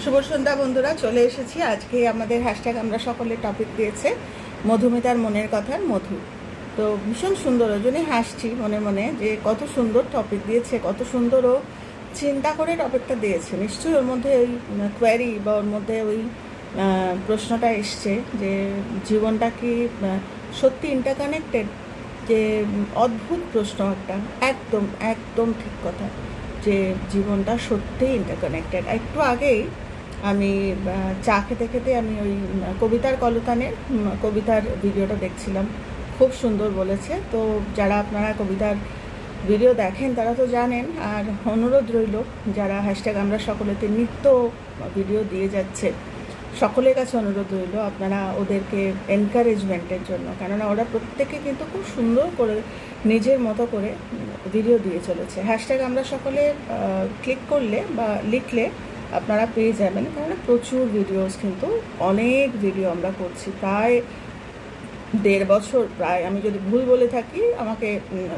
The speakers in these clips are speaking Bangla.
শুভ সন্ধ্যা বন্ধুরা, চলে এসেছি। আজকে আমাদের হ্যাশট্যাগ আমরা সকলে টপিক দিয়েছে মধুমিতার মনের কথার মধু। তো ভীষণ সুন্দর, ওই জন্যই হাসছি মনে মনে যে কত সুন্দর টপিক দিয়েছে, কত সুন্দর ও চিন্তা করে টপিকটা দিয়েছে। নিশ্চয়ই ওর মধ্যে ওই কোয়ারি বা ওর মধ্যে ওই প্রশ্নটা এসছে যে জীবনটা কি সত্যি ইন্টারকানেক্টেড। যে অদ্ভুত প্রশ্ন একটা, একদম একদম ঠিক কথা যে জীবনটা সত্যিই ইন্টারকানেক্টেড। একটু আগেই আমি চা খেতে খেতে আমি ওই কবিতার কলতানের কবিতার ভিডিওটা দেখছিলাম, খুব সুন্দর বলেছে। তো যারা আপনারা কবিতার ভিডিও দেখেন তারা তো জানেন, আর অনুরোধ রইল যারা হ্যাশট্যাগ আমরা সকলেতে নিত্য ভিডিও দিয়ে যাচ্ছে সকলের কাছে অনুরোধ রইল আপনারা ওদেরকে এনকারেজমেন্টের জন্য, কেননা ওরা প্রত্যেকে কিন্তু খুব সুন্দর করে নিজের মতো করে ভিডিও দিয়ে চলেছে। হ্যাশট্যাগ আমরা সকলে ক্লিক করলে বা লিখলে আপনারা পেয়ে যাবেন, কেননা প্রচুর ভিডিওস, কিন্তু অনেক ভিডিও আমরা করছি প্রায় 1.5 বছর। প্রায়, আমি যদি ভুল বলে থাকি আমাকে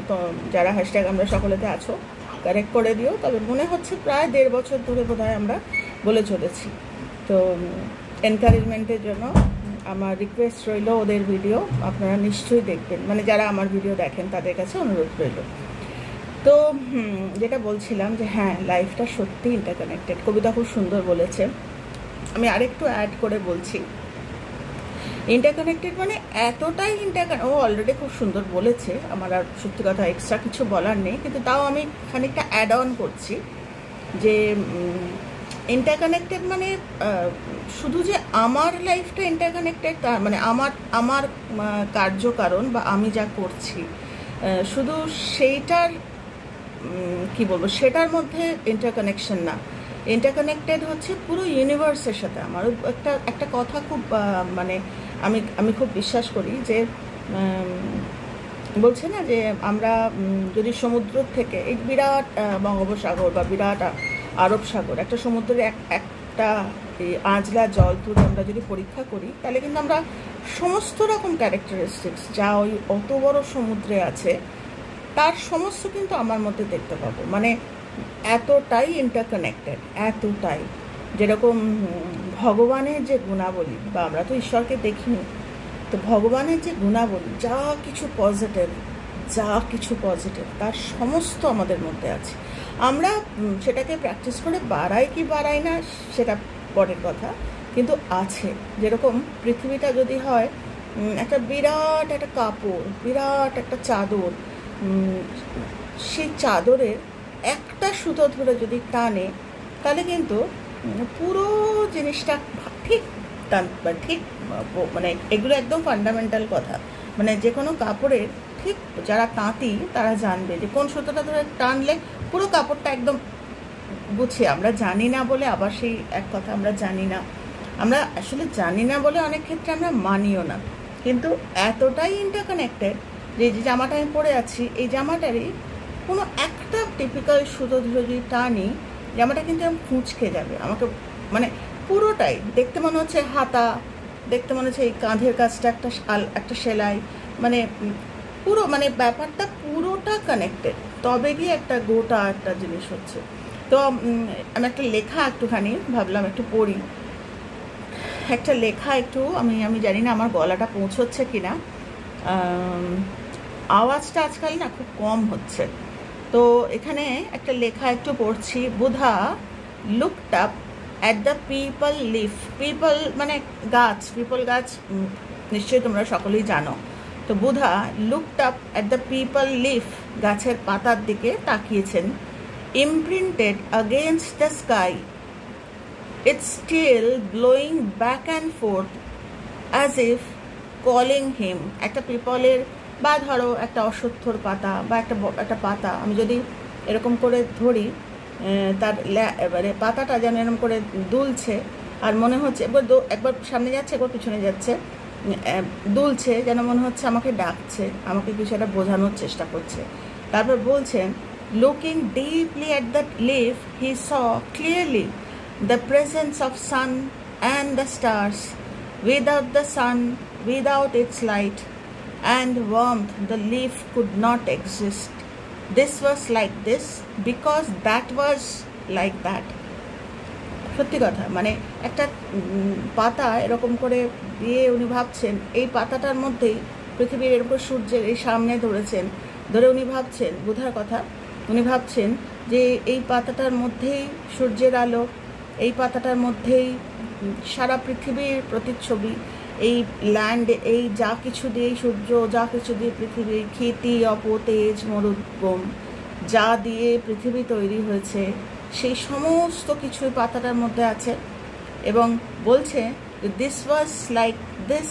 তো যারা হ্যাশট্যাগ আমরা সকলেতে আছো কারেক্ট করে দিও, তবে মনে হচ্ছে প্রায় 1.5 বছর ধরে বোধহয় আমরা বলে চলেছি। তো এনকারেজমেন্টের জন্য আমার রিকোয়েস্ট রইল ওদের ভিডিও আপনারা নিশ্চয়ই দেখবেন, মানে যারা আমার ভিডিও দেখেন তাদের কাছে অনুরোধ রইল। তো যেটা বলছিলাম যে হ্যাঁ, লাইফটা সত্যি ইন্টারকানেক্টেড। কবিতা খুব সুন্দর বলেছে, আমি আরেকটু অ্যাড করে বলছি। ইন্টারকানেক্টেড মানে এতটাই ও অলরেডি খুব সুন্দর বলেছে, আমার আর সত্যি কথা এক্সট্রা কিছু বলার নেই, কিন্তু তাও আমি খানিকটা অ্যাড অন করছি যে ইন্টারকানেক্টেড মানে শুধু যে আমার লাইফটা ইন্টারকানেক্টেড তার মানে আমার কার্যকারণ বা আমি যা করছি শুধু সেইটার কি বলবো সেটার মধ্যে ইন্টারকানেকশন না। ইন্টারকানেক্টেড হচ্ছে পুরো ইউনিভার্সের সাথে। আমার একটা কথা খুব মানে আমি খুব বিশ্বাস করি যে বলছে না যে আমরা যদি সমুদ্র থেকে এই বিরাট বঙ্গোপসাগর বা বিরাট আরব সাগর, একটা সমুদ্রের একটা আঁজলা জল তুলে আমরা যদি পরীক্ষা করি, তাহলে কিন্তু আমরা সমস্ত রকম ক্যারেক্টারিস্টিক্স যা ওই অত বড় সমুদ্রে আছে তার সমস্ত কিন্তু আমার মধ্যে দেখতে পাবো। মানে এতটাই ইন্টারকানেক্টেড, এতটাই। যেরকম ভগবানের যে গুণাবলী, বা আমরা তো ঈশ্বরকে দেখিনি, তো ভগবানের যে গুণাবলী যা কিছু পজিটিভ তার সমস্ত আমাদের মধ্যে আছে। আমরা সেটাকে প্র্যাকটিস করে বাড়াই কি বাড়াই না সেটা পরের কথা, কিন্তু আছে। যেরকম পৃথিবীটা যদি হয় একটা বিরাট একটা কাপড়, বিরাট একটা চাদর, সেই চাদরের একটা সুতো ধরে যদি টানে তাহলে কিন্তু পুরো জিনিসটা ঠিক মানে এগুলো একদম ফান্ডামেন্টাল কথা। মানে যে কোনো কাপড়ের ঠিক যারা তাঁতি তারা জানবে যে কোন সুতোটা ধরে টানলে পুরো কাপড়টা একদম গুছিয়ে। আমরা জানি না বলে আবার সেই এক কথা, আমরা জানি না, আমরা আসলে জানি না বলে অনেক ক্ষেত্রে আমরা মানিও না, কিন্তু এতটাই ইন্টারকানেক্টেড যে যে জামাটা আমি পরে আছি এই জামাটারই কোনো একটা টিপিক্যাল সুতো ধরে যদি টানি জামাটা কিন্তু আমি কুঁচকে যাবে। আমাকে মানে পুরোটাই দেখতে মনে হচ্ছে হাতা, দেখতে মনে হচ্ছে এই কাঁধের কাজটা একটা সেলাই, মানে পুরো মানে ব্যাপারটা পুরোটা কানেক্টেড, তবে গিয়ে একটা গোটা একটা জিনিস হচ্ছে। তো আমি একটা লেখা একটুখানি ভাবলাম একটু পড়ি, একটা লেখা একটু আমি জানি না আমার গলাটা পৌঁছচ্ছে কিনা, আওয়াজটা আজকাল না খুব কম হচ্ছে। তো এখানে একটা লেখা একটু পড়ছি। Buddha looked up at the peepal leaf. Peepal মানে গাছ, পিপল গাছ নিশ্চয়ই তোমরা সকলেই জানো। তো Buddha looked up at the peepal leaf, গাছের পাতার দিকে তাকিয়েছেন। Imprinted against the sky, it's still blowing back and forth as if calling him. একটা পিপলের বা ধরো একটা অশ্বত্থর পাতা বা একটা পাতা আমি যদি এরকম করে ধরি, তার এবারে পাতাটা যেন এরকম করে দুলছে, আর মনে হচ্ছে একবার সামনে যাচ্ছে একবার পিছনে যাচ্ছে, দুলছে, যেন মনে হচ্ছে আমাকে ডাকছে, আমাকে কিছু একটা বোঝানোর চেষ্টা করছে। তারপর বলছেন, looking deeply at the leaf he saw clearly the presence of sun and the stars. Without the sun, without its light and warmth, the leaf could not exist. This was like this because that was like that. সত্যি কথা, মানে একটা পাতা এরকম করে দিয়ে উনি ভাবছেন এই পাতাটার মধ্যেই পৃথিবীর এরকম সূর্যের এই সামনে ধরে উনি ভাবছেন, বোঝার কথা, উনি ভাবছেন যে এই পাতাটার মধ্যেই সূর্যের আলো, এই পাতাটার মধ্যেই সারা পৃথিবীর প্রতিচ্ছবি, এই ল্যান্ড, এই যা কিছু দিয়ে সূর্য, যা কিছু দিয়ে পৃথিবী, ক্ষিতি অপতেজ মরুদ্গম, যা দিয়ে পৃথিবী তৈরি হয়েছে সেই সমস্ত কিছুই পাতাটার মধ্যে আছে। এবং বলছে this was like this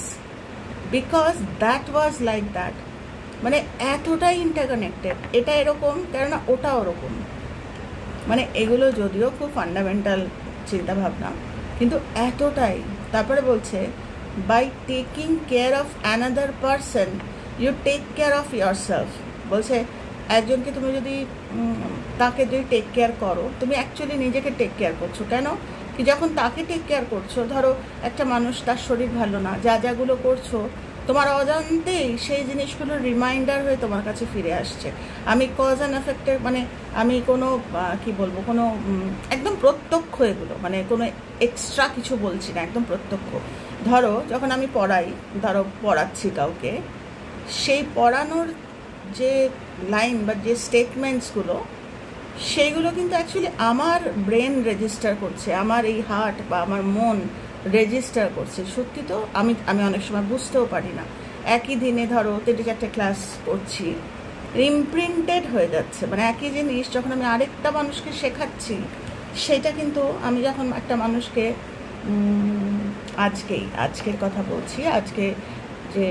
because that was like that, মানে এতটাই ইন্টারকানেক্টেড, এটা এরকম কেননা ওটা ওরকম। মানে এগুলো যদিও খুব ফান্ডামেন্টাল চিন্তাভাবনা, কিন্তু এতটাই। তারপরে বলছে by taking care of another person you take care of yourself. বলছে একজনকে তুমি যদি তাকে যদি টেক কেয়ার করো, তুমি অ্যাকচুয়ালি নিজেকে টেক কেয়ার করছো। কেন কি যখন তাকে টেক কেয়ার করছো, ধরো একটা মানুষ, তার শরীর ভালো না, যাগুলো করছো তোমার অজান্তেই সেই জিনিসগুলো রিমাইন্ডার হয়ে তোমার কাছে ফিরে আসছে। আমি কজ অ্যান্ড এফেক্টের, মানে আমি কোনো কি বলবো, কোনো একদম প্রত্যক্ষ, এগুলো মানে কোনো এক্সট্রা কিছু বলছি না, একদম প্রত্যক্ষ। ধরো যখন আমি পড়াচ্ছি কাউকে, সেই পড়ানোর যে লাইন বা যে স্টেটমেন্টসগুলো, সেইগুলো কিন্তু অ্যাকচুয়ালি আমার ব্রেন রেজিস্টার করছে, আমার এই হার্ট বা আমার মন রেজিস্টার করছে। সত্যি তো আমি অনেক সময় বুঝতেও পারি না। একই দিনে ধরো 3-4টে ক্লাস করছি, ইমপ্রিন্টেড হয়ে যাচ্ছে। মানে একই জিনিস যখন আমি আরেকটা মানুষকে শেখাচ্ছি, সেটা কিন্তু আমি যখন একটা মানুষকে আজকের কথা বলছি, আজকে যে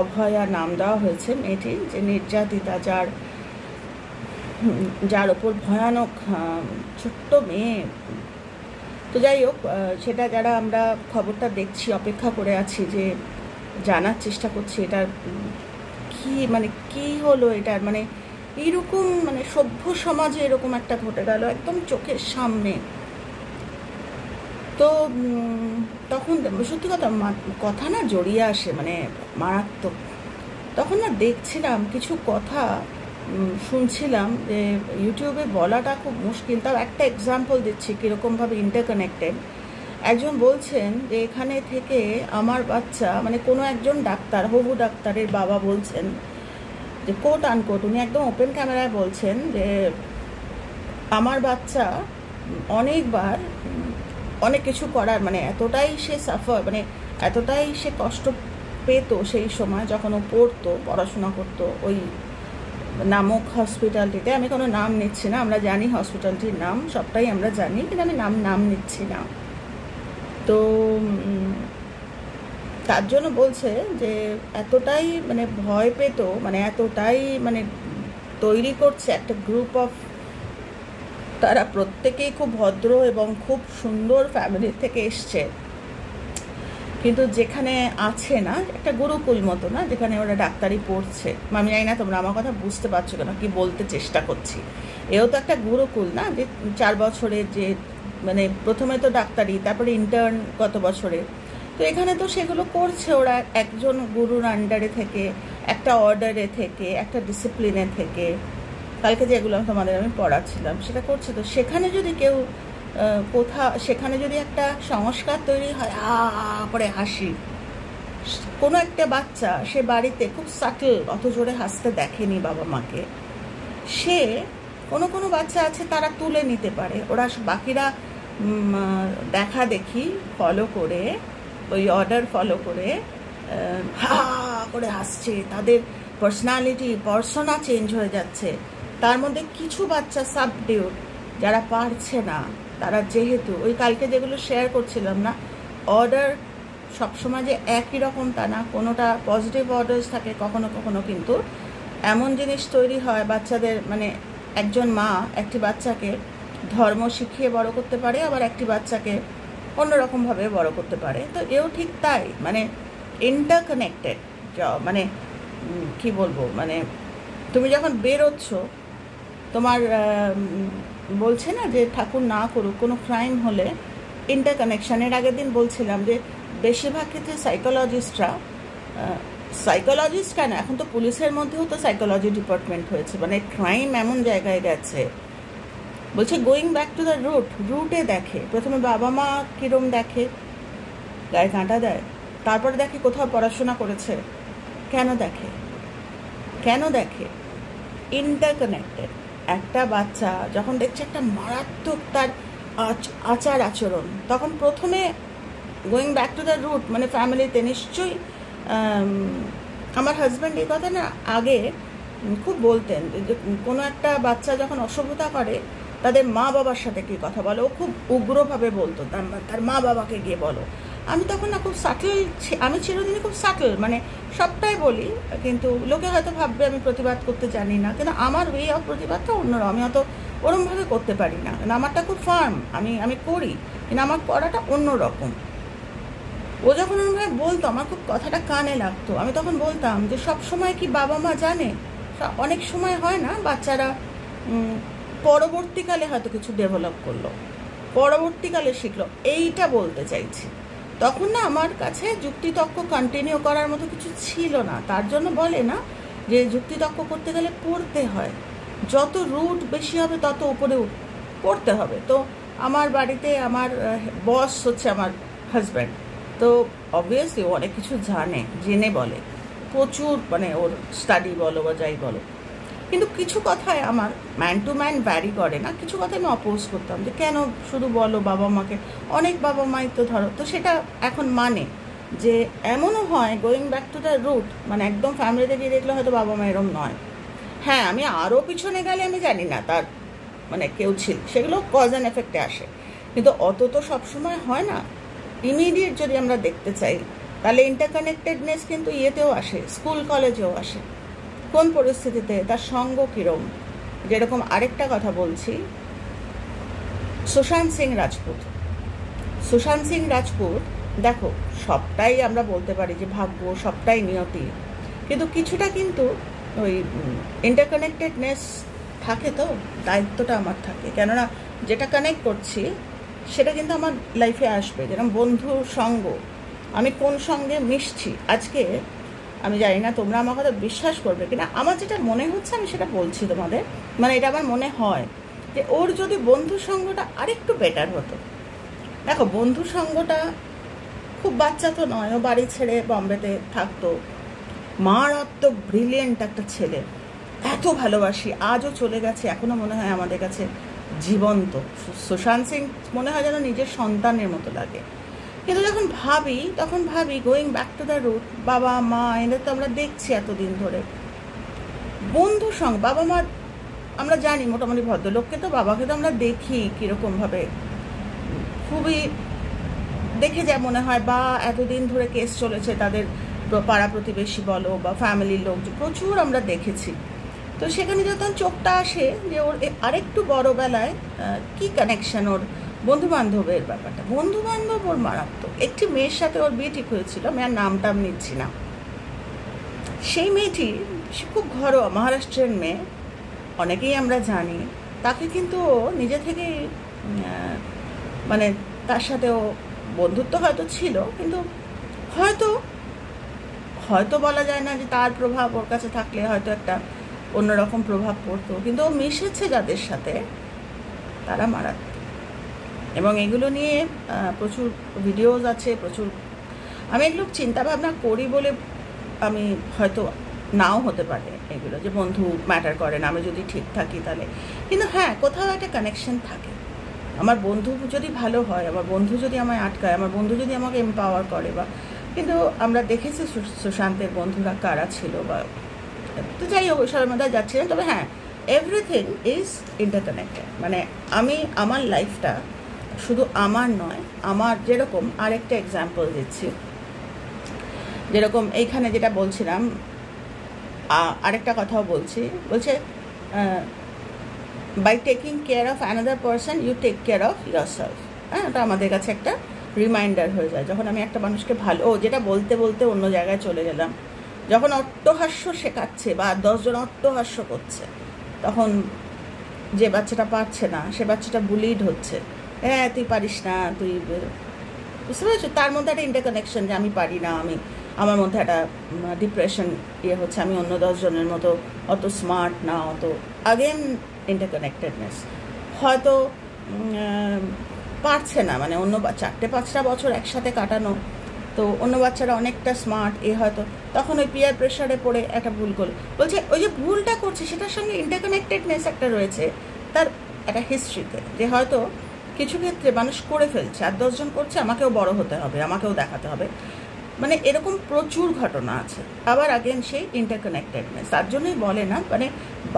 অভয়া নাম দেওয়া হয়েছে মেয়েটির, যে নির্যাতিতা, যার ওপর ভয়ানক, ছোট্ট মেয়ে। তো যাই হোক, সেটা যারা আমরা খবরটা দেখছি, অপেক্ষা করে আছি, যে জানার চেষ্টা করছি এটার কি হলো, এটার মানে এইরকম, মানে সভ্য সমাজে এরকম একটা ঘটে গেল একদম চোখের সামনে। তো তখন সত্যি কথা না জড়িয়ে আসে, মানে মারাত্মক। তখন না দেখছিলাম কিছু কথা, শুনছিলাম, যে ইউটিউবে বলাটা খুব মুশকিল, তাও একটা এক্সাম্পল দিচ্ছি কীরকমভাবে ইন্টারকানেক্টেড। একজন বলছেন যে এখানে থেকে আমার বাচ্চা, মানে কোনো একজন ডাক্তার, হবু ডাক্তারের বাবা বলছেন যে কোট আনকোট, উনি একদম ওপেন ক্যামেরায় বলছেন যে আমার বাচ্চা অনেকবার অনেক কিছু করার, মানে এতটাই সে সাফার, মানে এতটাই সে কষ্ট পেত সেই সময় যখন ও পড়াশোনা করতো ওই নামক হসপিটালটিতে। আমি কোনো নাম নিচ্ছি না, আমরা জানি হসপিটালটির নাম, সবটাই আমরা জানি, কিন্তু আমি নাম নিচ্ছি না। তো তার জন্য বলছে যে এতটাই মানে ভয় পেত, মানে এতটাই মানে তৈরি করছে একটা গ্রুপ অফ, তারা প্রত্যেকেই খুব ভদ্র এবং খুব সুন্দর ফ্যামিলি থেকে এসছে, কিন্তু যেখানে আছে না একটা গুরুকুল মতো না, যেখানে ওরা ডাক্তারি পড়ছে। আমি জানি না তোমরা আমার কথা বুঝতে পারছো কেন, কি বলতে চেষ্টা করছি। এও তো একটা গুরুকুল না, যে 4 বছরের, যে মানে প্রথমে তো ডাক্তারি, তারপরে ইন্টার্ন গত বছরে। তো এখানে তো সেগুলো করছে ওরা একজন গুরুর আন্ডারে থেকে, একটা অর্ডারে থেকে, একটা ডিসিপ্লিনে থেকে। কালকে যেগুলো তোমাদের আমি পড়াচ্ছিলাম সেটা করছে। তো সেখানে যদি কেউ সেখানে যদি একটা সংস্কার তৈরি হয়, করে হাসি, কোনো একটা বাচ্চা সে বাড়িতে খুব সাটল, অত জোরে হাসতে দেখেনি বাবা মাকে, সে কোনো বাচ্চা আছে তারা তুলে নিতে পারে। ওরা বাকিরা দেখা দেখি ফলো করে, ওই অর্ডার ফলো করে করে হাসছে, তাদের পার্সোনা চেঞ্জ হয়ে যাচ্ছে। তার মধ্যে কিছু বাচ্চা সাবডিউড, যারা পারছে না, তারা যেহেতু ওই কালকে যেগুলো শেয়ার করছিলাম না, অর্ডার সবসময় যে একই রকম তা না, কোনোটা পজিটিভ অর্ডার্স থাকে, কখনো কখনো কিন্তু এমন জিনিস তৈরি হয় বাচ্চাদের, মানে একজন মা একটি বাচ্চাকে ধর্ম শিখিয়ে বড় করতে পারে, আবার একটি বাচ্চাকে অন্যরকমভাবে বড় করতে পারে। তো এও ঠিক তাই, মানে ইন্টারকানেক্টেড। মানে কি বলবো, মানে তুমি যখন বেরোচ্ছ, তোমার বলছে না যে ঠাকুর না করুক কোনো ক্রাইম হলে ইন্টারকানেকশানের আগের দিন বলছিলাম যে বেশিরভাগ ক্ষেত্রে সাইকোলজিস্ট কেন, এখন তো পুলিশের মধ্যেও তো সাইকোলজি ডিপার্টমেন্ট হয়েছে। মানে ক্রাইম এমন জায়গায় গেছে বলছে গোয়িং ব্যাক টু দ্য রুটে দেখে। প্রথমে বাবা মা কিরম দেখে, গায়ে কাঁটা দেয়, তারপরে দেখে কোথাও পড়াশোনা করেছে। কেন দেখে? ইন্টারকানেক্টেড। একটা বাচ্চা যখন দেখছে একটা মারাত্মক তার আচার আচরণ, তখন প্রথমে going back to the root মানে ফ্যামিলিতে নিশ্চয়ই। আমার হাজব্যান্ড এই কথা না আগে খুব বলতেন যে কোনো একটা বাচ্চা যখন অসভ্যতা করে তাদের মা বাবার সাথে কি কথা বলো, ও খুব উগ্রভাবে বলতো তার মা বাবাকে গিয়ে বলো। আমি তখন না খুব সাটল, আমি চিরদিনই খুব সাটল, মানে সবটাই বলি, কিন্তু লোকে হয়তো ভাববে আমি প্রতিবাদ করতে জানি না, কিন্তু আমার ওয়ে অফ প্রতিবাদটা অন্যরকম। আমি অত ওরমভাবে করতে পারি না, কিন্তু আমারটা খুব ফার্ম, আমি করি, কিন্তু আমার করাটা অন্যরকম। ও যখন ওরমভাবে বলতো আমার খুব কথাটা কানে লাগতো। আমি তখন বলতাম যে সব সময় কি বাবা মা জানে? অনেক সময় হয় না বাচ্চারা পরবর্তীকালে হয়তো কিছু ডেভেলপ করলো, পরবর্তীকালে শিখলো, এইটা বলতে চাইছি। তখন না আমার কাছে যুক্তিতর্ক কন্টিনিউ করার মতো কিছু ছিল না। তার জন্য বলে না যে যুক্তিতর্ক করতে গেলে পড়তে হয়, যত রুট বেশি হবে তত উপরে পড়তে হবে। তো আমার বাড়িতে আমার বস হচ্ছে আমার হাজব্যান্ড, তো অবভিয়াসলি ও অনেক কিছু জেনে বলে, প্রচুর, মানে ওর স্টাডি বলো বা যাই বলো। কিন্তু কিছু কথায় আমার ম্যান টু ম্যান ভ্যারি করে না, কিছু কথায় আমি অপোজ করতাম যে কেন শুধু বলো বাবা মাকে, অনেক বাবা মাই তো ধরো। তো সেটা এখন মানে যে এমনও হয় going back to the root, মানে একদম ফ্যামিলিতে গিয়ে দেখলে হয়তো বাবা মা এরম নয়। হ্যাঁ, আমি আরও পিছনে গেলে আমি জানি না তার মানে কেউ ছিল, সেগুলো কজ অ্যান্ড এফেক্টে আসে, কিন্তু অত তো সবসময় হয় না। ইমিডিয়েট যদি আমরা দেখতে চাই তাহলে ইন্টারকানেক্টেডনেস কিন্তু ইয়েতেও আসে, স্কুল কলেজেও আসে। কোন পরিস্থিতিতে তার সঙ্গ কীরম। যেরকম আরেকটা কথা বলছি, সুশান্ত সিং রাজপুত, দেখো সবটাই আমরা বলতে পারি যে ভাগ্য, সবটাই নিয়তি, কিন্তু কিছুটা কিন্তু ওই ইন্টারকানেক্টেডনেস থাকে। তো দায়িত্বটা আমার থাকে, কেননা যেটা কানেক্ট করছি সেটা কিন্তু আমার লাইফে আসবে। যেরকম বন্ধুর সঙ্গ, আমি কোন সঙ্গে মিশছি আজকে আমি জানি না তোমরা আমার কথা বিশ্বাস করবে কিনা, আমার যেটা মনে হচ্ছে আমি সেটা বলছি তোমাদের, মানে এটা আমার মনে হয় যে ওর যদি বন্ধু সঙ্গটা আরেকটু বেটার হতো। দেখো বন্ধু সঙ্গটা খুব বাচ্চা তো নয়, ও বাড়ি ছেড়ে বম্বেতে থাকতো, মারাত্মক ব্রিলিয়েন্ট একটা ছেলে, এত ভালোবাসি, আজও চলে গেছে, এখনো মনে হয় আমাদের কাছে জীবন্ত। সুশান্ত সিং মনে হয় যেন নিজের সন্তানের মতো লাগে। কিন্তু যখন ভাবি তখন ভাবি going back to the root, বাবা মা এদের তো আমরা দেখছি এতদিন ধরে, বন্ধুর সঙ্গে বাবা মা আমরা জানি মোটামুটি ভদ্রলোককে, তো বাবাকে তো আমরা দেখি কীরকমভাবে, খুবই দেখে যা মনে হয়, বা এতদিন ধরে কেস চলেছে তাদের পাড়া প্রতিবেশী বলো বা ফ্যামিলির লোক, প্রচুর আমরা দেখেছি। তো সেখানে যখন চোখটা আসে যে ওর আরেকটু বড় বেলায় কী কানেকশন ওর বন্ধুবান্ধবের ব্যাপারটা, বন্ধুবান্ধব ওর মারাত্মক। একটি মেয়ের সাথে ওর বিয়ে ঠিক হয়েছিল, মেয়ের নামটা আমি নিচ্ছি না। সেই মেয়েটি সে খুব ঘরোয়া মহারাষ্ট্রের মেয়ে, অনেকেই আমরা জানি। তাকে কিন্তু ও নিজে থেকেই মানে তার সাথেও বন্ধুত্ব হয়তো ছিল, কিন্তু হয়তো বলা যায় না যে তার প্রভাব ওর কাছে থাকলে হয়তো একটা অন্যরকম প্রভাব পড়তো, কিন্তু ও মিশেছে যাদের সাথে তারা মারাত্মক। এবং এগুলো নিয়ে প্রচুর ভিডিওজ আছে, প্রচুর আমি এগুলো চিন্তাভাবনা করি বলে আমি হয়তো নাও হতে পারে এগুলো, যে বন্ধু ম্যাটার করে না, আমি যদি ঠিক থাকি তাহলে। কিন্তু হ্যাঁ, কোথাও একটা কানেকশন থাকে। আমার বন্ধু যদি ভালো হয়, আমার বন্ধু যদি আমায় আটকায়, আমার বন্ধু যদি আমাকে এম্পাওয়ার করে, বা কিন্তু আমরা দেখেছি সুশান্তের বন্ধুরা কারা ছিল, বা তো যাই হোক ওইসবের মধ্যে যাচ্ছি না। তবে হ্যাঁ, এভরিথিং ইজ ইন্টারকানেক্টেড। মানে আমি আমার লাইফটা শুধু আমার নয়, আমার যেরকম আরেকটা এক্সাম্পল দিচ্ছি, যেরকম এইখানে যেটা বলছিলাম, আরেকটা কথাও বলছে by taking care of another person you take care of yourself. হ্যাঁ, ওটা আমাদের কাছে একটা রিমাইন্ডার হয়ে যায়। যখন আমি একটা মানুষকে যেটা বলতে বলতে অন্য জায়গায় চলে গেলাম, যখন অট্টহাস্য শেখাচ্ছে বা 10 জন অট্টহাস্য করছে, তখন যে বাচ্চাটা পারছে না সে বাচ্চাটা বুলিড হচ্ছে, হ্যাঁ তুই পারিস না, তুই বুঝতে পেরেছো, তার মধ্যে একটা ইন্টারকানেকশন যে আমি পারি না, আমার মধ্যে একটা ডিপ্রেশন হচ্ছে, আমি অন্য 10 জনের মতো অত স্মার্ট না, অত আগেন ইন্টারকানেক্টেডনেস হয়তো পারছে না, মানে অন্য 4-5টা বছর একসাথে কাটানো, তো অন্য বাচ্চারা অনেকটা স্মার্ট, হয়তো তখন ওই পিয়ার প্রেশারে পড়ে একটা ভুল করলো। বলছে ওই যে ভুলটা করছে সেটার সঙ্গে ইন্টারকানেক্টেডনেস একটা রয়েছে তার একটা হিস্ট্রিতে, যে হয়তো কিছু ক্ষেত্রে মানুষ করে ফেলছে, 8-10 জন করছে, আমাকেও বড় হতে হবে, আমাকেও দেখাতে হবে, মানে এরকম প্রচুর ঘটনা আছে। আবার আগেন সেই ইন্টারকানেক্টেডনেস, তার জন্যই বলে না, মানে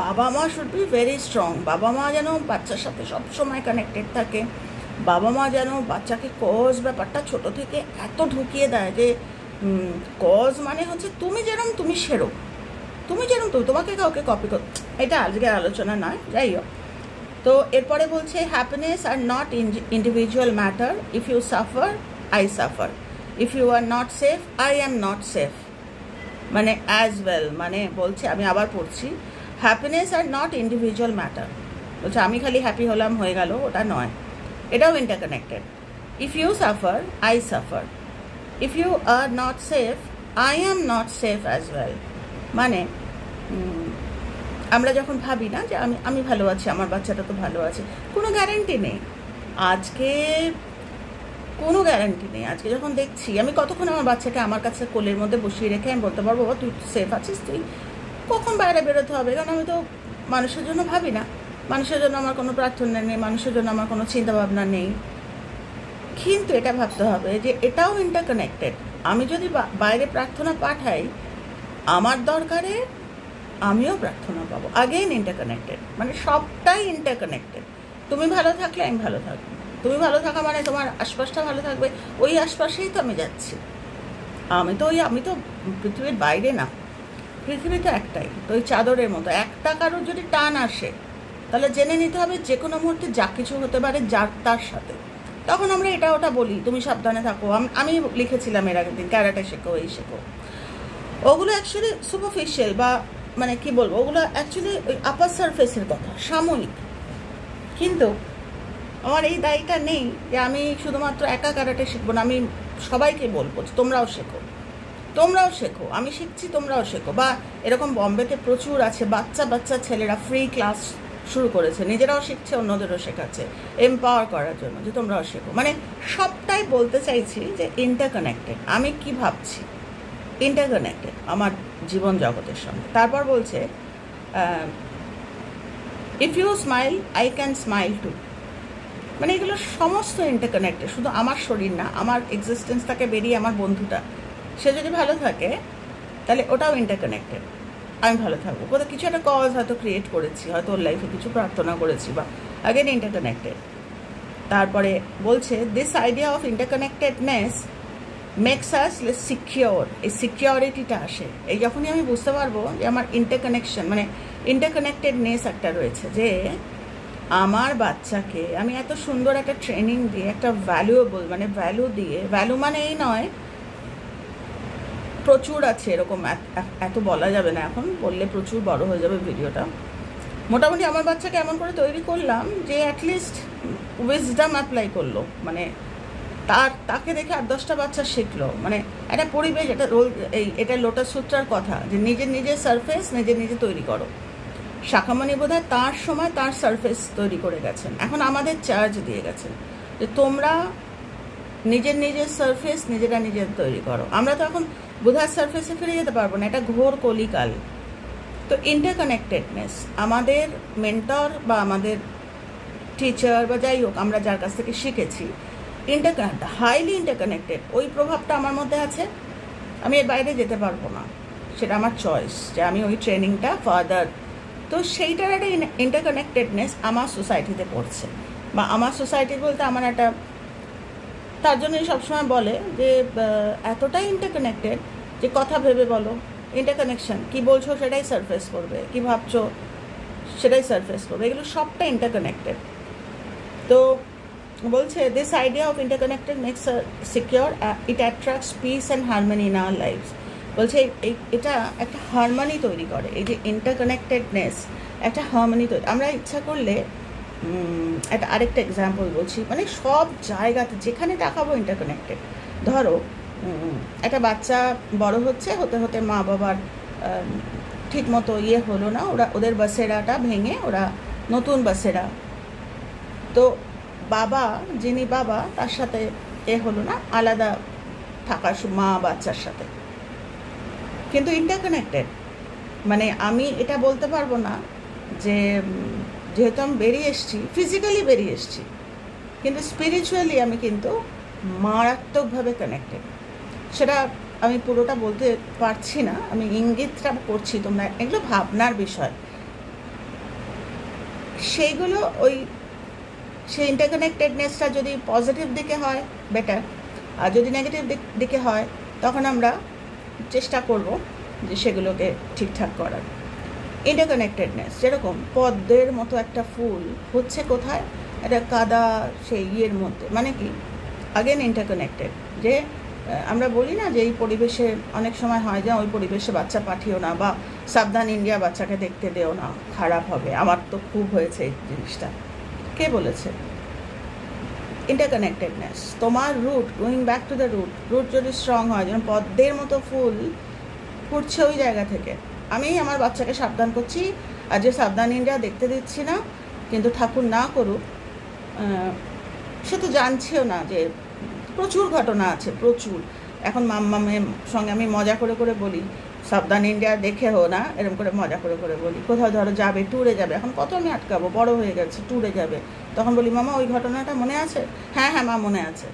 বাবা মা শুড বি ভেরি স্ট্রং। বাবা মা যেন বাচ্চার সাথে সবসময় কানেক্টেড থাকে, বাবা মা যেন বাচ্চাকে কজ ব্যাপারটা ছোট থেকে এত ঢুকিয়ে দেয় যে কজ মানে হচ্ছে তুমি যেরম তুমি সেরম, তুমি যেরম তুমি, তোমাকে কাউকে কপি কর। এটা আজকের আলোচনা নয়, যাই হোক। তো এরপরে বলছে happiness are not individual matter, if you suffer I suffer, if you are not safe I am not safe, মানে অ্যাজ ওয়েল, মানে বলছে, আমি আবার পড়ছি, happiness are not individual matter, বলছে আমি খালি হ্যাপি হলাম হয়ে গেল, ওটা নয়, এটাও interconnected. If you suffer I suffer, if you are not safe I am not safe as well, মানে আমরা যখন ভাবি না যে আমি ভালো আছি, আমার বাচ্চাটা তো ভালো আছে, কোনো গ্যারান্টি নেই, আজকে কোনো গ্যারান্টি নেই। আজকে যখন দেখছি, আমি কতক্ষণ আমার বাচ্চাকে আমার কাছে কোলের মধ্যে বসিয়ে রেখে আমি বলতে পারবো বাবা তুই সেফ আছিস, তুই কখন বাইরে বেরোতে হবে, কারণ আমি তো মানুষের জন্য ভাবি না, মানুষের জন্য আমার কোনো প্রার্থনা নেই, মানুষের জন্য আমার কোনো চিন্তাভাবনা নেই। কিন্তু এটা ভাবতে হবে যে এটাও ইন্টারকানেক্টেড। আমি যদি বাইরে প্রার্থনা পাঠাই, আমার দরকারে আমিও প্রার্থনা পাবো, আগেইন ইন্টারকানেক্টেড, মানে সবটাই ইন্টারকানেক্টেড। তুমি ভালো থাকলে আমি ভালো থাকবো, তুমি ভালো থাকা মানে তোমার আশপাশটা ভালো থাকবে, ওই আশপাশেই তো আমি যাচ্ছি। আমি তো পৃথিবীর বাইরে না, পৃথিবী তো একটাই, তো ওই চাদরের মতো, একটা কারোর যদি টান আসে তাহলে জেনে নিতে হবে যে কোনো মুহূর্তে যা কিছু হতে পারে যার তার সাথে। তখন আমরা এটা ওটা বলি, তুমি সাবধানে থাকো। আমি লিখেছিলাম এর আগের দিন, ক্যারাটে শেখো, এই শেখো, ওগুলো অ্যাকচুয়ালি সুপারফিশিয়াল, বা মানে কি বলবো, ওগুলো অ্যাকচুয়ালি ওই আপার সারফেসের কথা, সাময়িক। কিন্তু আমার এই দায়টা নেই যে আমি শুধুমাত্র একা ক্যারাটে শিখবো না, আমি সবাইকে বলবো তোমরাও শেখো, তোমরাও শেখো, আমি শিখছি তোমরাও শেখো। বা এরকম বম্বেতে প্রচুর আছে, বাচ্চা ছেলেরা ফ্রি ক্লাস শুরু করেছে, নিজেরাও শিখছে, অন্যদেরও শেখাচ্ছে, এম্পাওয়ার করার জন্য, যে তোমরাও শেখো। মানে সবটাই বলতে চাইছি যে ইন্টারকানেক্টেড, আমি কি ভাবছি ইন্টারকানেক্টেড আমার জীবন জগতের সঙ্গে। তারপর বলছে if you smile I can smile too, মানে এগুলো সমস্ত ইন্টারকানেক্টেড, শুধু আমার শরীর না, আমার এক্সিস্টেন্স থেকে বেরিয়ে আমার বন্ধুটা, সে যদি ভালো থাকে তাহলে ওটাও ইন্টারকানেক্টেড, আমি ভালো থাকবো, কোথাও কিছু একটা কজ হয়তো ক্রিয়েট করেছি, হয়তো ওর লাইফে কিছু প্রার্থনা করেছি, বা আগেন ইন্টারকানেক্টেড। তারপরে বলছে this idea of interconnectedness makes us secure, এই সিকিউরিটিটা আসে এই যখনই আমি বুঝতে পারবো যে আমার ইন্টারকানেকশন, মানে ইন্টারকানেক্টেডনেস একটা রয়েছে, যে আমার বাচ্চাকে আমি এত সুন্দর একটা ট্রেনিং দিয়ে, একটা ভ্যালুয়েবল, মানে ভ্যালু দিয়ে, ভ্যালু মানে এই নয় প্রচুর আছে এরকম, এত বলা যাবে না, এখন বললে প্রচুর বড় হয়ে যাবে ভিডিওটা। মোটামুটি আমার বাচ্চাকে এমন করে তৈরি করলাম যে অ্যাটলিস্ট উইজডম অ্যাপ্লাই করলো, মানে তাকে দেখে 8-10টা বাচ্চা শিখলো, মানে একটা পরিবেশ, এটা লোটাস সূত্রার কথা, যে নিজের সারফেস নিজে তৈরি করো। শাখামণি বোধহয় তার সময় তার সারফেস তৈরি করে গেছেন, এখন আমাদের চার্জ দিয়ে গেছেন যে তোমরা নিজের সারফেস নিজেরা তৈরি করো। আমরা তো এখন বোধহয় সারফেসে ফিরে যেতে পারবো না, এটা ঘোর কলিকাল। তো ইন্টারকানেক্টেডনেস, আমাদের মেন্টর বা আমাদের টিচার বা যাই হোক, আমরা যার কাছ থেকে শিখেছি, হাইলি ইন্টারকানেক্টেড, ওই প্রভাবটা আমার মধ্যে আছে, আমি এর বাইরে যেতে পারবো না, সেটা আমার চয়েস যে আমি ওই ট্রেনিংটা ফার্দার। তো সেইটার একটা ইন্টারকানেক্টেডনেস আমার সোসাইটিতে পড়ছে, বা আমার সোসাইটি বলতে আমার একটা, তার জন্যই সবসময় বলে যে এতটাই ইন্টারকানেক্টেড যে কথা ভেবে বলো, ইন্টারকানেকশন, কি বলছো সেটাই সারফেস করবে, কি ভাবছো সেটাই সারফেস করবে, এগুলো সবটা ইন্টারকানেক্টেড। তো বলছে this idea of interconnected makes secure, it attracts peace and harmony in our lives. বলছে এটা একটা হারমোনি তৈরি করে, এই যে ইন্টারকানেক্টেডনেস একটা হারমোনি তৈরি। আমরা ইচ্ছা করলে একটা আরেকটা এক্সাম্পল বলছি, মানে সব জায়গাতে যেখানে দেখাবো ইন্টারকানেক্টেড। ধরো একটা বাচ্চা বড় হতে হতে মা বাবার ঠিক মতো হলো না, ওদের বাসেরাটা ভেঙে ওরা নতুন বাসেরা তো বাবা, যিনি বাবা, তার সাথে এ হলো না, আলাদা থাকার মা বাচ্চার সাথে, কিন্তু ইন্টারকানেক্টেড। মানে আমি এটা বলতে পারবো না যে যেহেতু আমি বেরিয়ে এসেছি, ফিজিক্যালি বেরিয়ে এসেছি, কিন্তু স্পিরিচুয়ালি আমি কিন্তু মারাত্মকভাবে কানেক্টেড। সেটা আমি পুরোটা বলতে পারছি না, আমি ইঙ্গিতটা করছি, তোমরা এগুলো ভাবনার বিষয়। সেইগুলো সেই ইন্টারকানেক্টেডনেসটা যদি পজিটিভ দিকে হয় বেটার, আর যদি নেগেটিভ দিকে হয় তখন আমরা চেষ্টা করব যে সেগুলোকে ঠিকঠাক করার। ইন্টারকানেক্টেডনেস যেরকম পদ্মের মতো একটা ফুল হচ্ছে কোথায়, একটা কাদা সেই ইয়ের মধ্যে, মানে কি আগেন ইন্টারকানেক্টেড। যে আমরা বলি না যে এই পরিবেশে অনেক সময় হয় যে ওই পরিবেশে বাচ্চা পাঠিও না, বা সাবধান ইন্ডিয়া বাচ্চাকে দেখতে দেও না, খারাপ হবে। আমার তো খুব হয়েছে এই জিনিসটা। কে বলেছে? ইন্টারকানেক্টেডনেস, তোমার root, going back to the root যদি স্ট্রং হয়, যেন পদ্মের মতো ফুল ফুটছে ওই জায়গা থেকে। আমি আমার বাচ্চাকে সাবধান করছি, আর যে সাবধান ইন্ডিয়া দেখতে দিচ্ছি না, কিন্তু ঠাকুর না করুক, সে তো জানছেও না যে প্রচুর ঘটনা আছে, প্রচুর। এখন মাম্মামের সঙ্গে আমি মজা করে করে বলি, সাবধান ইন্ডিয়া দেখে হো না, এরকম করে মজা করে করে বলি। কোথাও ধরো যাবে, ট্যুরে যাবে, এখন কত আমি আটকাবো, বড় হয়ে গেছে, ট্যুরে যাবে, তখন বলি মামা ওই ঘটনাটা মনে আছে? হ্যাঁ হ্যাঁ মা মনে আছে।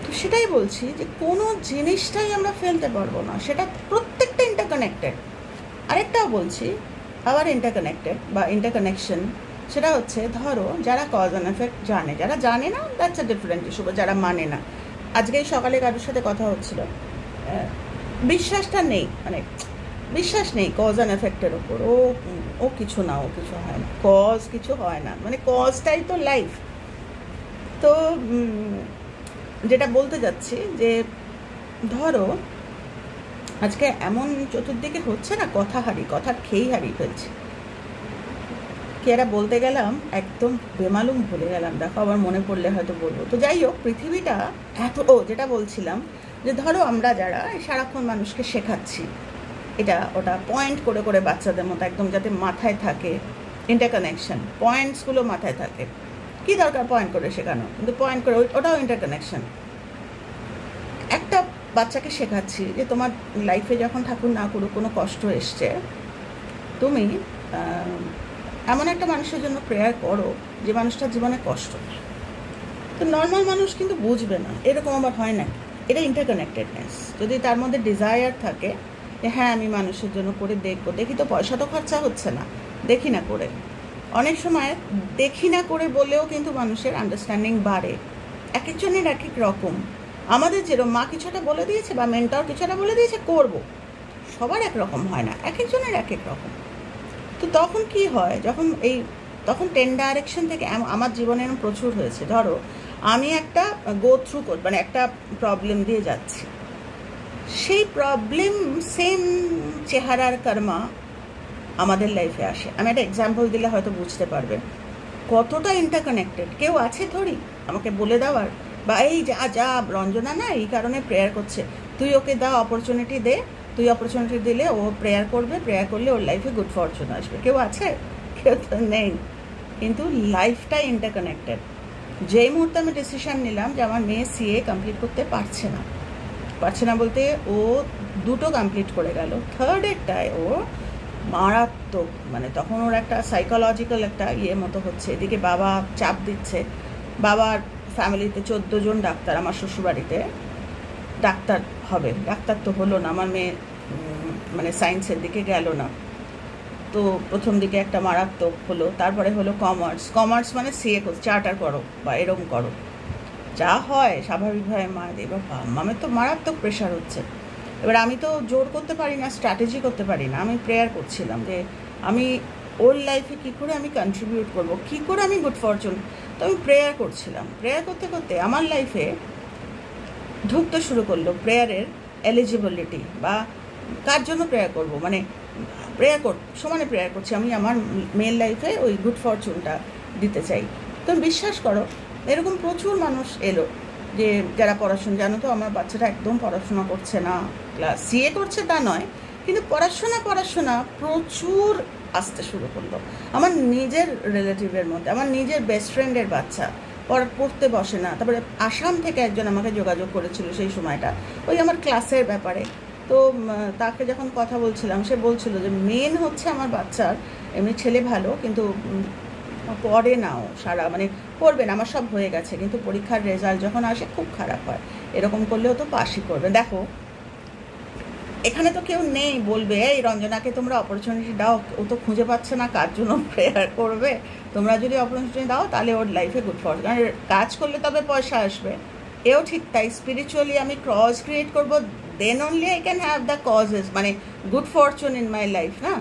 তো সেটাই বলছি যে কোনো জিনিসটাই আমরা ফেলতে পারবো না, সেটা প্রত্যেকটা ইন্টারকানেক্টেড। আরেকটাও বলছি, আবার ইন্টারকানেক্টেড বা ইন্টারকানেকশন, সেটা হচ্ছে ধরো যারা কজ অ্যান্ড এফেক্ট জানে, যারা জানে না দ্যাটস আ ডিফারেন্ট ইস্যু, যারা মানে না। আজকেই সকালে কারোর সাথে কথা হচ্ছিল, বিশ্বাসটা নেই, মানে বিশ্বাস নেই কজ অ্যান্ড এফেক্টের ওপর। ও কিছু না, ও কিছু হয় না, কজ কিছু হয় না, মানে কজটাই তো লাইফ। তো যেটা বলতে যাচ্ছি যে ধরো আজকে এমন চতুর্দিকে হচ্ছে না, কথা খেয়েই হারিয়ে ফেলছি। কি একটা বলতে গেলাম, একদম বেমালুম ভুলে গেলাম, দেখো আবার মনে পড়লে হয়তো বলবো। তো যাই হোক, পৃথিবীটা এত, যেটা বলছিলাম যে ধরো আমরা যারা সারাক্ষণ মানুষকে শেখাচ্ছি এটা ওটা, পয়েন্ট করে করে বাচ্চাদের মতো একদম যাতে মাথায় থাকে ইন্টারকানেকশন, পয়েন্টসগুলো মাথায় থাকে। কি দরকার পয়েন্ট করে শেখানো, কিন্তু পয়েন্ট করে ওটাও ইন্টারকানেকশন। একটা বাচ্চাকে শেখাচ্ছি যে তোমার লাইফে যখন ঠাকুর না করুক কোনো কষ্ট এসছে, তুমি এমন একটা মানুষের জন্য প্রেয়ার করো যে মানুষটার জীবনে কষ্ট। তো নর্মাল মানুষ কিন্তু বুঝবে না, এরকম আবার হয় না। এটা ইন্টারকানেক্টেডনেস। যদি তার মধ্যে ডিজায়ার থাকে যে হ্যাঁ আমি মানুষের জন্য করে দেখবো, দেখি তো পয়সা তো খরচা হচ্ছে না, দেখি না করে। অনেক সময় দেখি না করে বলেও কিন্তু মানুষের আন্ডারস্ট্যান্ডিং বাড়ে। এক একজনের এক এক রকম। আমাদের যেরকম মা কিছুটা বলে দিয়েছে বা মেন্টর কিছুটা বলে দিয়েছে করব, সবার একরকম হয় না, এক একজনের এক এক রকম। তো তখন কি হয়, তখন 10 ডাইরেকশন থেকে আমার জীবনে এরকম প্রচুর হয়েছে। ধরো আমি একটা গো থ্রু মানে একটা প্রবলেম দিয়ে যাচ্ছি, সেই প্রবলেম সেম চেহারার কর্মা আমাদের লাইফে আসে। আমি একটা এক্সাম্পল দিলে হয়তো বুঝতে পারবে কতটা ইন্টারকানেক্টেড। কেউ আছে থরি আমাকে বলে দেওয়ার, বা এই যা রঞ্জনা না এই কারণে প্রেয়ার করছে, তুই ওকে দাও অপরচুনিটি দে, তুই অপরচুনিটি দিলে ও প্রেয়ার করবে, প্রেয়ার করলে ওর লাইফে গুড ফরচুন আসবে। কেউ আছে? কেউ তো নেই। কিন্তু লাইফটাই ইন্টারকানেক্টেড। যেই মুহূর্তে আমি ডিসিশন নিলাম যে আমার মেয়ে সিএ কমপ্লিট করতে পারছে না বলতে ও 2টো কমপ্লিট করে গেল, থার্ডেরটায় ও মারাত্মক, মানে তখন ওর একটা সাইকোলজিক্যাল একটা মতো হচ্ছে। এদিকে বাবা চাপ দিচ্ছে, বাবার ফ্যামিলিতে 14 জন ডাক্তার, আমার শ্বশুরবাড়িতে ডাক্তার হবে, ডাক্তার তো হলো না, আমার মেয়ে মানে সায়েন্সের দিকে গেল না। তো প্রথম দিকে একটা মারাত্মক হলো, তারপরে হলো কমার্স মানে সিএ চার্টার করো বা এরকম করো, যা হয় স্বাভাবিকভাবে মায়েদের। এবার মামের তো মারাত্মক প্রেশার হচ্ছে। এবার আমি তো জোর করতে পারি না, স্ট্র্যাটেজি করতে পারি না। আমি প্রেয়ার করছিলাম যে আমি ওর লাইফে কী করে আমি কন্ট্রিবিউট করবো, কী করে আমি গুড ফরচুন। তো আমি প্রেয়ার করছিলাম, প্রেয়ার করতে করতে আমার লাইফে ঢুকতে শুরু করলো প্রেয়ারের এলিজিবিলিটি, বা কার জন্য প্রেয়ার করব, মানে সমানে প্রেয়ার করছি আমি আমার মেয়ের লাইফে ওই গুড ফরচুনটা দিতে চাই। তো বিশ্বাস করো এরকম প্রচুর মানুষ এলো যে যারা পড়াশোনা, জানো তো আমার বাচ্চাটা একদম পড়াশোনা করছে না, ক্লাস সিএ করছে তা নয়, কিন্তু পড়াশোনা প্রচুর আসতে শুরু করলো। আমার নিজের রিলেটিভের মধ্যে, আমার নিজের বেস্ট ফ্রেন্ডের বাচ্চা পড়তে বসে না। তারপরে আসাম থেকে একজন আমাকে যোগাযোগ করেছিল সেই সময়টা, ওই আমার ক্লাসের ব্যাপারে। তো তাকে যখন কথা বলছিলাম, সে বলছিল যে মেন হচ্ছে আমার বাচ্চার এমনি ছেলে ভালো, কিন্তু পড়ে নাও সারা, মানে পড়বে না, আমার সব হয়ে গেছে, কিন্তু পরীক্ষার রেজাল্ট যখন আসে খুব খারাপ হয়, এরকম করলেও তো পাসই করবে। দেখো এখানে তো কেউ নেই বলবে এই রঞ্জনাকে তোমরা অপরচুনিটি দাও, ও তো খুঁজে পাচ্ছে না কার জন্য প্রেয়ার করবে, তোমরা যদি অপরচুনিটি দাও তাহলে ওর লাইফে গুড ফরচুন, কারণ কাজ করলে তবে পয়সা আসবে। এও ঠিক তাই, স্পিরিচুয়ালি আমি ক্রস ক্রিয়েট করবো, then only I can have the causes, মানে good fortune in my life. না,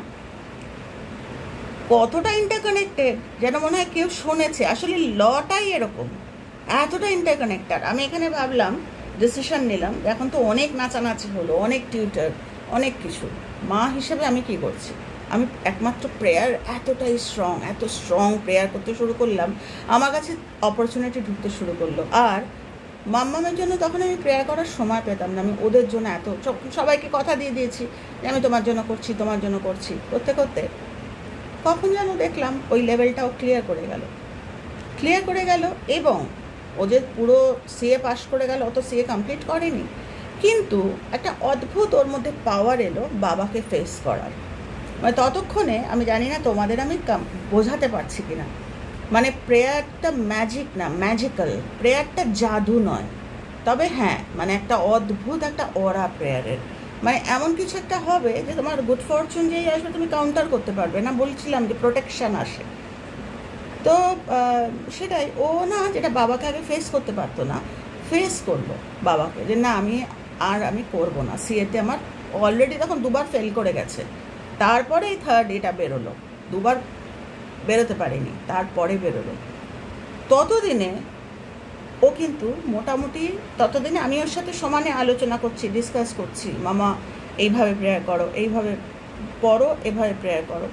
কতটা ইন্টারকানেক্টেড যেন মনে হয় কেউ শুনেছে, আসলে লটাই এরকম, এতটা ইন্টারকানেক্টেড। আমি এখানে ভাবলাম, ডিসিশন নিলাম, এখন তো অনেক নাচানাচি হলো, অনেক টিউটার, অনেক কিছু, মা হিসেবে আমি কি করছি, আমি একমাত্র প্রেয়ার এতটাই স্ট্রং, এত স্ট্রং প্রেয়ার করতে শুরু করলাম, আমার কাছে অপরচুনিটি ঢুকতে শুরু করলো। আর মাম্মামের জন্য তখন আমি প্রেয়ার করার সময় পেতাম না, আমি ওদের জন্য এত সবাইকে কথা দিয়ে দিয়েছি যে আমি তোমার জন্য করছি, তোমার জন্য করছি, করতে করতে কখন যেন দেখলাম ওই লেভেলটাও ক্লিয়ার করে গেল। এবং ও যে পুরো সিএ পাস করে গেল, ও তো সিএ কমপ্লিট করেনি, কিন্তু একটা অদ্ভুত ওর মধ্যে পাওয়ার এলো বাবাকে ফেস করার। মানে ততক্ষণে আমি জানি না তোমাদের আমি বোঝাতে পারছি কিনা, মানে প্রেয়ারটা ম্যাজিক না, ম্যাজিক্যাল প্রেয়ারটা জাদু নয়, তবে হ্যাঁ মানে একটা অদ্ভুত একটা অরা প্রেয়ারের, মানে এমন কিছু একটা হবে যে তোমার গুড ফরচুন যেই আসবে তুমি কাউন্টার করতে পারবে না। বলছিলাম যে প্রোটেকশন আসে, তো সেটাই ও না, যেটা বাবাকে আগে ফেস করতে পারতো না, ফেস করলো বাবাকে, যে না আমি করবো না সিএতে, আমার অলরেডি তখন 2বার ফেল করে গেছে, তারপরে এই থার্ড এটা বেরোলো, 2বার বেরোতে পারেনি, তারপরে বেরোলো। ততদিনে ও কিন্তু মোটামুটি, ততদিনে আমি ওর সাথে সমানে আলোচনা করছি, ডিসকাস করছি, মামা এইভাবে প্রেয়ার করো, এইভাবে পড়ো, এভাবে প্রেয়ার করো,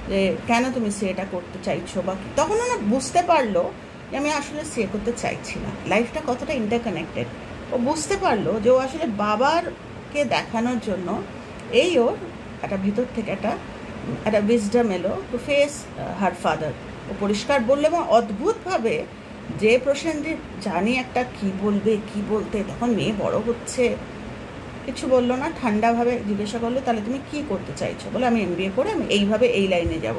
যে কেন তুমি সিএটা করতে চাইছো বা কি। তখন না বুঝতে পারলো যে আমি আসলে সিএ করতে চাইছি না, লাইফটা কতটা ইন্টারকানেক্টেড। ও বুঝতে পারলো যে ও আসলে বাবারকে দেখানোর জন্য এই ওর একটা ভিতর থেকে একটা উইজডম এলো টু ফেস হার ফাদার। ও পরিষ্কার বললে এবং অদ্ভুতভাবে, যে প্রসেনজিৎ জানি একটা কি বলতে, তখন মেয়ে বড় হচ্ছে, কিছু বললো না, ঠান্ডাভাবে জিজ্ঞাসা করলো তাহলে তুমি কি করতে চাইছো, বলে আমি এমবিএ করে আমি এইভাবে এই লাইনে যাব।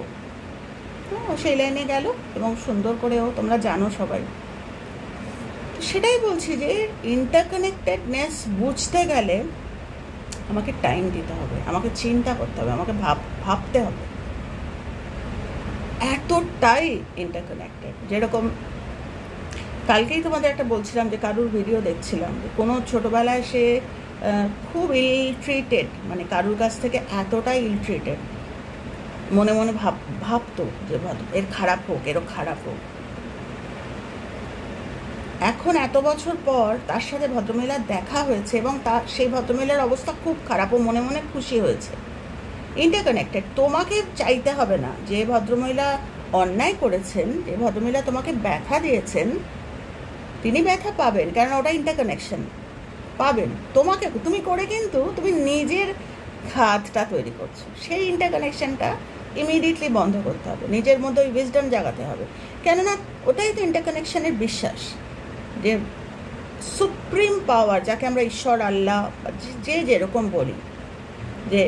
ও সেই লাইনে গেল এবং সুন্দর করে, ও তোমরা জানো সবাই। সেটাই বলছি যে ইন্টারকানেক্টেডনেস বুঝতে গেলে আমাকে টাইম দিতে হবে, আমাকে চিন্তা করতে হবে, আমাকে ভাবতে হবে, এতটাই ইন্টারকানেক্টেড। যেরকম কালকেই তোমাদের একটা বলছিলাম যে কারুর ভিডিও দেখছিলাম, যে কোনো ছোটোবেলায় সে খুব ইল ট্রিটেড, মানে কারুর কাছ থেকে এতটাই ইল ট্রিটেড, মনে মনে ভাবতো যে এর খারাপ হোক, এরও খারাপ হোক। এখন এত বছর পর তার সাথে ভদ্রমহিলার দেখা হয়েছে এবং সেই ভদ্রমহিলার অবস্থা খুব খারাপ, ও মনে মনে খুশি হয়েছে। ইন্টারকানেক্টেড, তোমাকে চাইতে হবে না, যে ভদ্রমহিলা অন্যায় করেছেন, যে ভদ্রমহিলা তোমাকে ব্যথা দিয়েছেন, তিনি ব্যথা পাবেন, কারণ ওটা ইন্টারকানেকশন পাবেন। তুমি করে কিন্তু তুমি নিজের খাতটা তৈরি করছো, সেই ইন্টারকানেকশনটা ইমিডিয়েটলি বন্ধ করতে হবে, নিজের মধ্যে ওই উইজডম জাগাতে হবে। কেননা ওটাই তো ইন্টারকানেকশনের বিশ্বাস, যে সুপ্রিম পাওয়ার, যাকে আমরা ঈশ্বর, আল্লাহ, যে যেরকম বলি, যে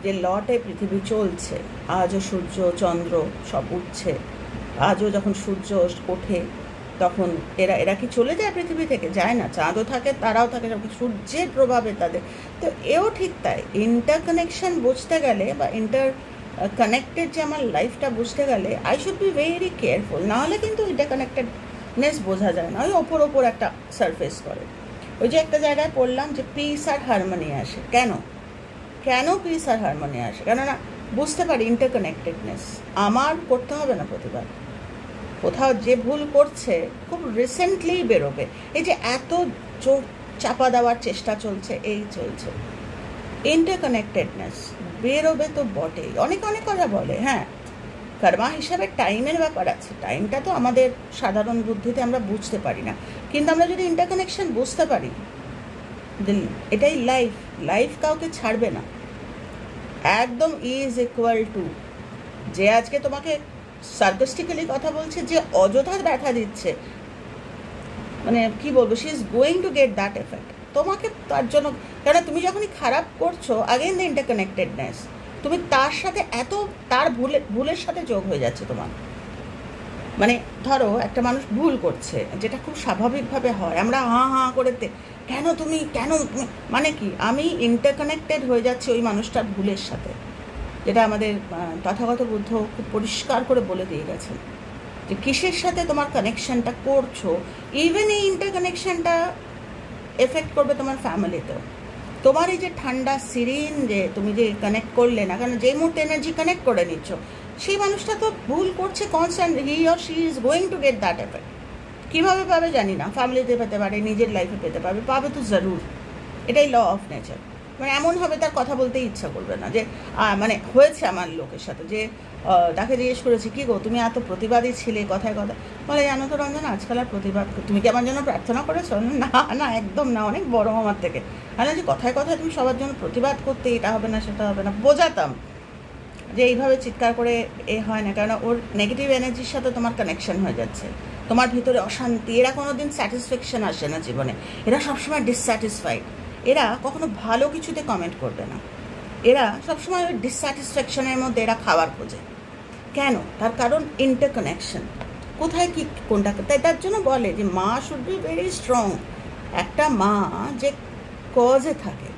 যে লটায় পৃথিবী চলছে, আজও সূর্য চন্দ্র সব উঠছে, আজও যখন সূর্য ওঠে তখন এরা কি চলে যায় পৃথিবী থেকে? যায় না, চাঁদও থাকে, তারাও থাকে, সব সূর্যের প্রভাবে তাদের। তো এও ঠিক তাই, ইন্টারকানেকশন বুঝতে গেলে বা কানেক্টেড যে আমার লাইফটা বুঝতে গেলে I should be very careful, নাহলে কিন্তু ইন্টারকানেক্টেডনেস বোঝা যায় না, ওই ওপর একটা সারফেস করে। ওই যে একটা জায়গায় পড়লাম যে পিস আর হারমোনি আসে, কেন পিস আর হারমোনি আসে? কেননা বুঝতে পারি ইন্টারকানেক্টেডনেস আমার করতে হবে না প্রতিবার, কোথাও যে ভুল করছে খুব রিসেন্টলি বেরোবে, এই যে এত জোর চাপা দেওয়ার চেষ্টা চলছে, এই চলছে, ইন্টারকানেক্টেডনেস বেরোবে তো বটেই। অনেক কথা বলে, হ্যাঁ কর্মা হিসাবে টাইমের ব্যাপার আছে, টাইমটা তো আমাদের সাধারণ বুদ্ধিতে আমরা বুঝতে পারি না, কিন্তু আমরা যদি ইন্টারকানেকশন বুঝতে পারি, এটাই লাইফ কাউকে ছাড়বে না, একদম ইজ ইকুয়াল টু যে আজকে তোমাকে সার্কাস্টিক্যালি কথা বলছে, যে অযথা ব্যথা দিচ্ছে, মানে কি বলবো, she is going to get that effect তোমাকে তার জন্য। কেন তুমি যখনই খারাপ করছো, আগেন দ্য ইন্টারকানেক্টেডনেস, তুমি তার সাথে তার ভুলের সাথে যোগ হয়ে যাচ্ছে তোমার। মানে ধরো একটা মানুষ ভুল করছে, যেটা খুব স্বাভাবিকভাবে হয়, আমরা হাঁ হাঁ করে কেন তুমি, মানে কি, আমি ইন্টারকানেক্টেড হয়ে যাচ্ছি ওই মানুষটার ভুলের সাথে, যেটা আমাদের তথাগত বুদ্ধ খুব পরিষ্কার করে বলে দিয়ে গেছেন যে কিসের সাথে তোমার কানেকশনটা করছো। ইভেন এই ইন্টারকানেকশনটা এফেক্ট করবে তোমার ফ্যামিলিতেও। তোমার এই যে ঠান্ডা সিরিন যে তুমি যে কানেক্ট করলে না, কারণ যে মুহূর্তে এনার্জি কানেক্ট করে নিচ্ছ, সেই মানুষটা তো ভুল করছে constant, he or she is going to get that effect. কীভাবে পাবে জানি না, ফ্যামিলিতে পেতে পারে, নিজের লাইফে পেতে পাবে তো জরুর। এটাই ল অফ নেচার। মানে এমন হবে তার কথা বলতেই ইচ্ছা করবে না। যে মানে হয়েছে আমার লোকের সাথে, যে তাকে জিজ্ঞেস করেছি, কী গো তুমি এত প্রতিবাদী ছিলে কথায় কথা, বলে জানো তো রঞ্জন, আজকাল আর প্রতিবাদ, তুমি কি আমার জন্য প্রার্থনা করেছো? না না, একদম না, অনেক বড় আমার থেকে। আর যে কথায় কথায় তুমি সবার জন্য প্রতিবাদ করতে, এটা হবে না সেটা হবে না, বোঝাতাম যে এইভাবে চিৎকার করে হয় না, কারণ ওর নেগেটিভ এনার্জির সাথে তোমার কানেকশন হয়ে যাচ্ছে, তোমার ভিতরে অশান্তি। এরা কোনো দিন স্যাটিসফ্যাকশন আসে না জীবনে, এরা সবসময় ডিসস্যাটিসফাইড। এরা কখনো ভালো কিছুতে কমেন্ট করবে না, এরা সবসময় ওই ডিসস্যাটিসফ্যাকশনের মধ্যে এরা খাবার খোঁজে। কেন? তার কারণ ইন্টারকানেকশন, কোথায় কি কোনটা। তার জন্য বলে যে মা শুড বি ভেরি স্ট্রং। একটা মা যে কজে থাকে,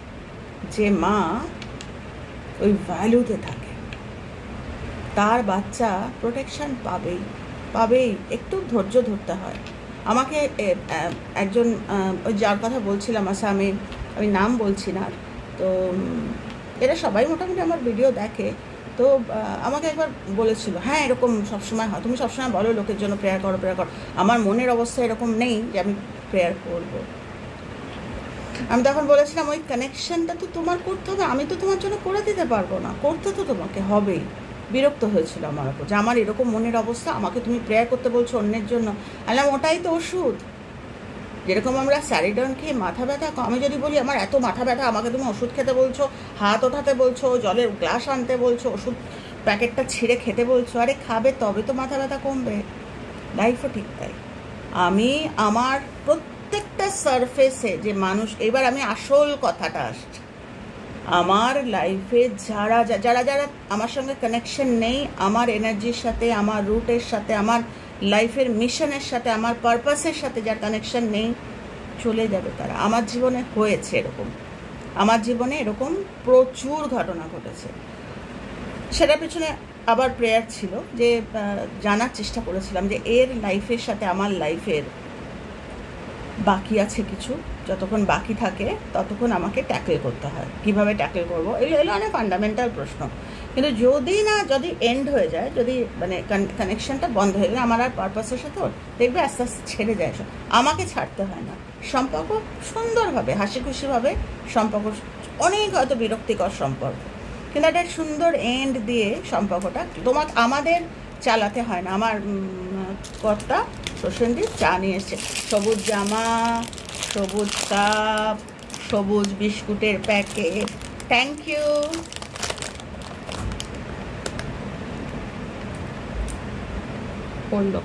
যে মা ওই ভ্যালুতে থাকে, তার বাচ্চা প্রোটেকশন পাবেই। একটু ধৈর্য ধরতে হয়। আমাকে একজন, ওই যার কথা বলছিলাম আসামে, আমি নাম বলছি না, তো এরা সবাই মোটামুটি আমার ভিডিও দেখে, তো আমাকে একবার বলেছিল, হ্যাঁ এরকম সবসময় হয়, তুমি সবসময় বলো লোকের জন্য প্রেয়ার করো। আমার মনের অবস্থা এরকম নেই যে আমি প্রেয়ার করবো। আমি তখন বলেছিলাম, ওই কানেকশনটা তো তোমার করতে হবে, আমি তো তোমার জন্য করে দিতে পারবো না, করতে তো তোমাকে হবেই। বিরক্ত হয়েছিল আমার ওপর যে আমার এরকম মনের অবস্থা, আমাকে তুমি প্রেয়ার করতে বলছো অন্যের জন্য। আলাম ওটাই তো ওষুধ। যেরকম আমরা স্যারিডন খেয়ে মাথা ব্যথা, আমি যদি বলি আমার এত মাথা ব্যথা, আমাকে তুমি ওষুধ খেতে বলছো, হাত ওঠাতে বলছো, জলের গ্লাস আনতে বলছো, ওষুধ প্যাকেটটা ছিঁড়ে খেতে বলছো, আরে খাবে তবে তো মাথা ব্যথা কমবে। লাইফও ঠিক তাই। আমি আমার প্রত্যেকটা সারফেসে যে মানুষ, এবার আমি আসল কথাটা আসছি, আমার লাইফে যারা আমার সঙ্গে কানেকশন নেই, আমার এনার্জির সাথে, আমার রুটের সাথে, আমার লাইফের মিশনের সাথে, আমার পারপাসের সাথে যার কানেকশন নেই, চলে যাবে তারা। আমার জীবনে হয়েছে এরকম, আমার জীবনে এরকম প্রচুর ঘটনা ঘটেছে। সেটার পেছনে আবার প্রেয়ার ছিল, যে জানার চেষ্টা করেছিলাম যে এর লাইফের সাথে আমার লাইফের বাকি আছে কিছু, যতক্ষণ বাকি থাকে ততক্ষণ আমাকে ট্যাকেল করতে হয়। কিভাবে ট্যাকেল করবো, এগুলো অনেক ফান্ডামেন্টাল প্রশ্ন। কিন্তু যদি এন্ড হয়ে যায়, যদি মানে কানেকশনটা বন্ধ হয়ে গেলে আমার আর পারপাসের সাথে, দেখবে আস্তে আস্তে ছেড়ে যায়। আমাকে ছাড়তে হয় না, সম্পর্ক সুন্দরভাবে হাসি খুশিভাবে সম্পর্ক, অনেক হয়তো বিরক্তিকর সম্পর্ক, কিন্তু একটা সুন্দর এন্ড দিয়ে সম্পর্কটা আমাদের চালাতে হয় না। আমার কর্তা প্রসেনজিৎ চা নিয়ে এসছে, সবুজ জামা, সবুজ কাপ, সবুজ বিস্কুটের প্যাকেট। Thank you. পড়লো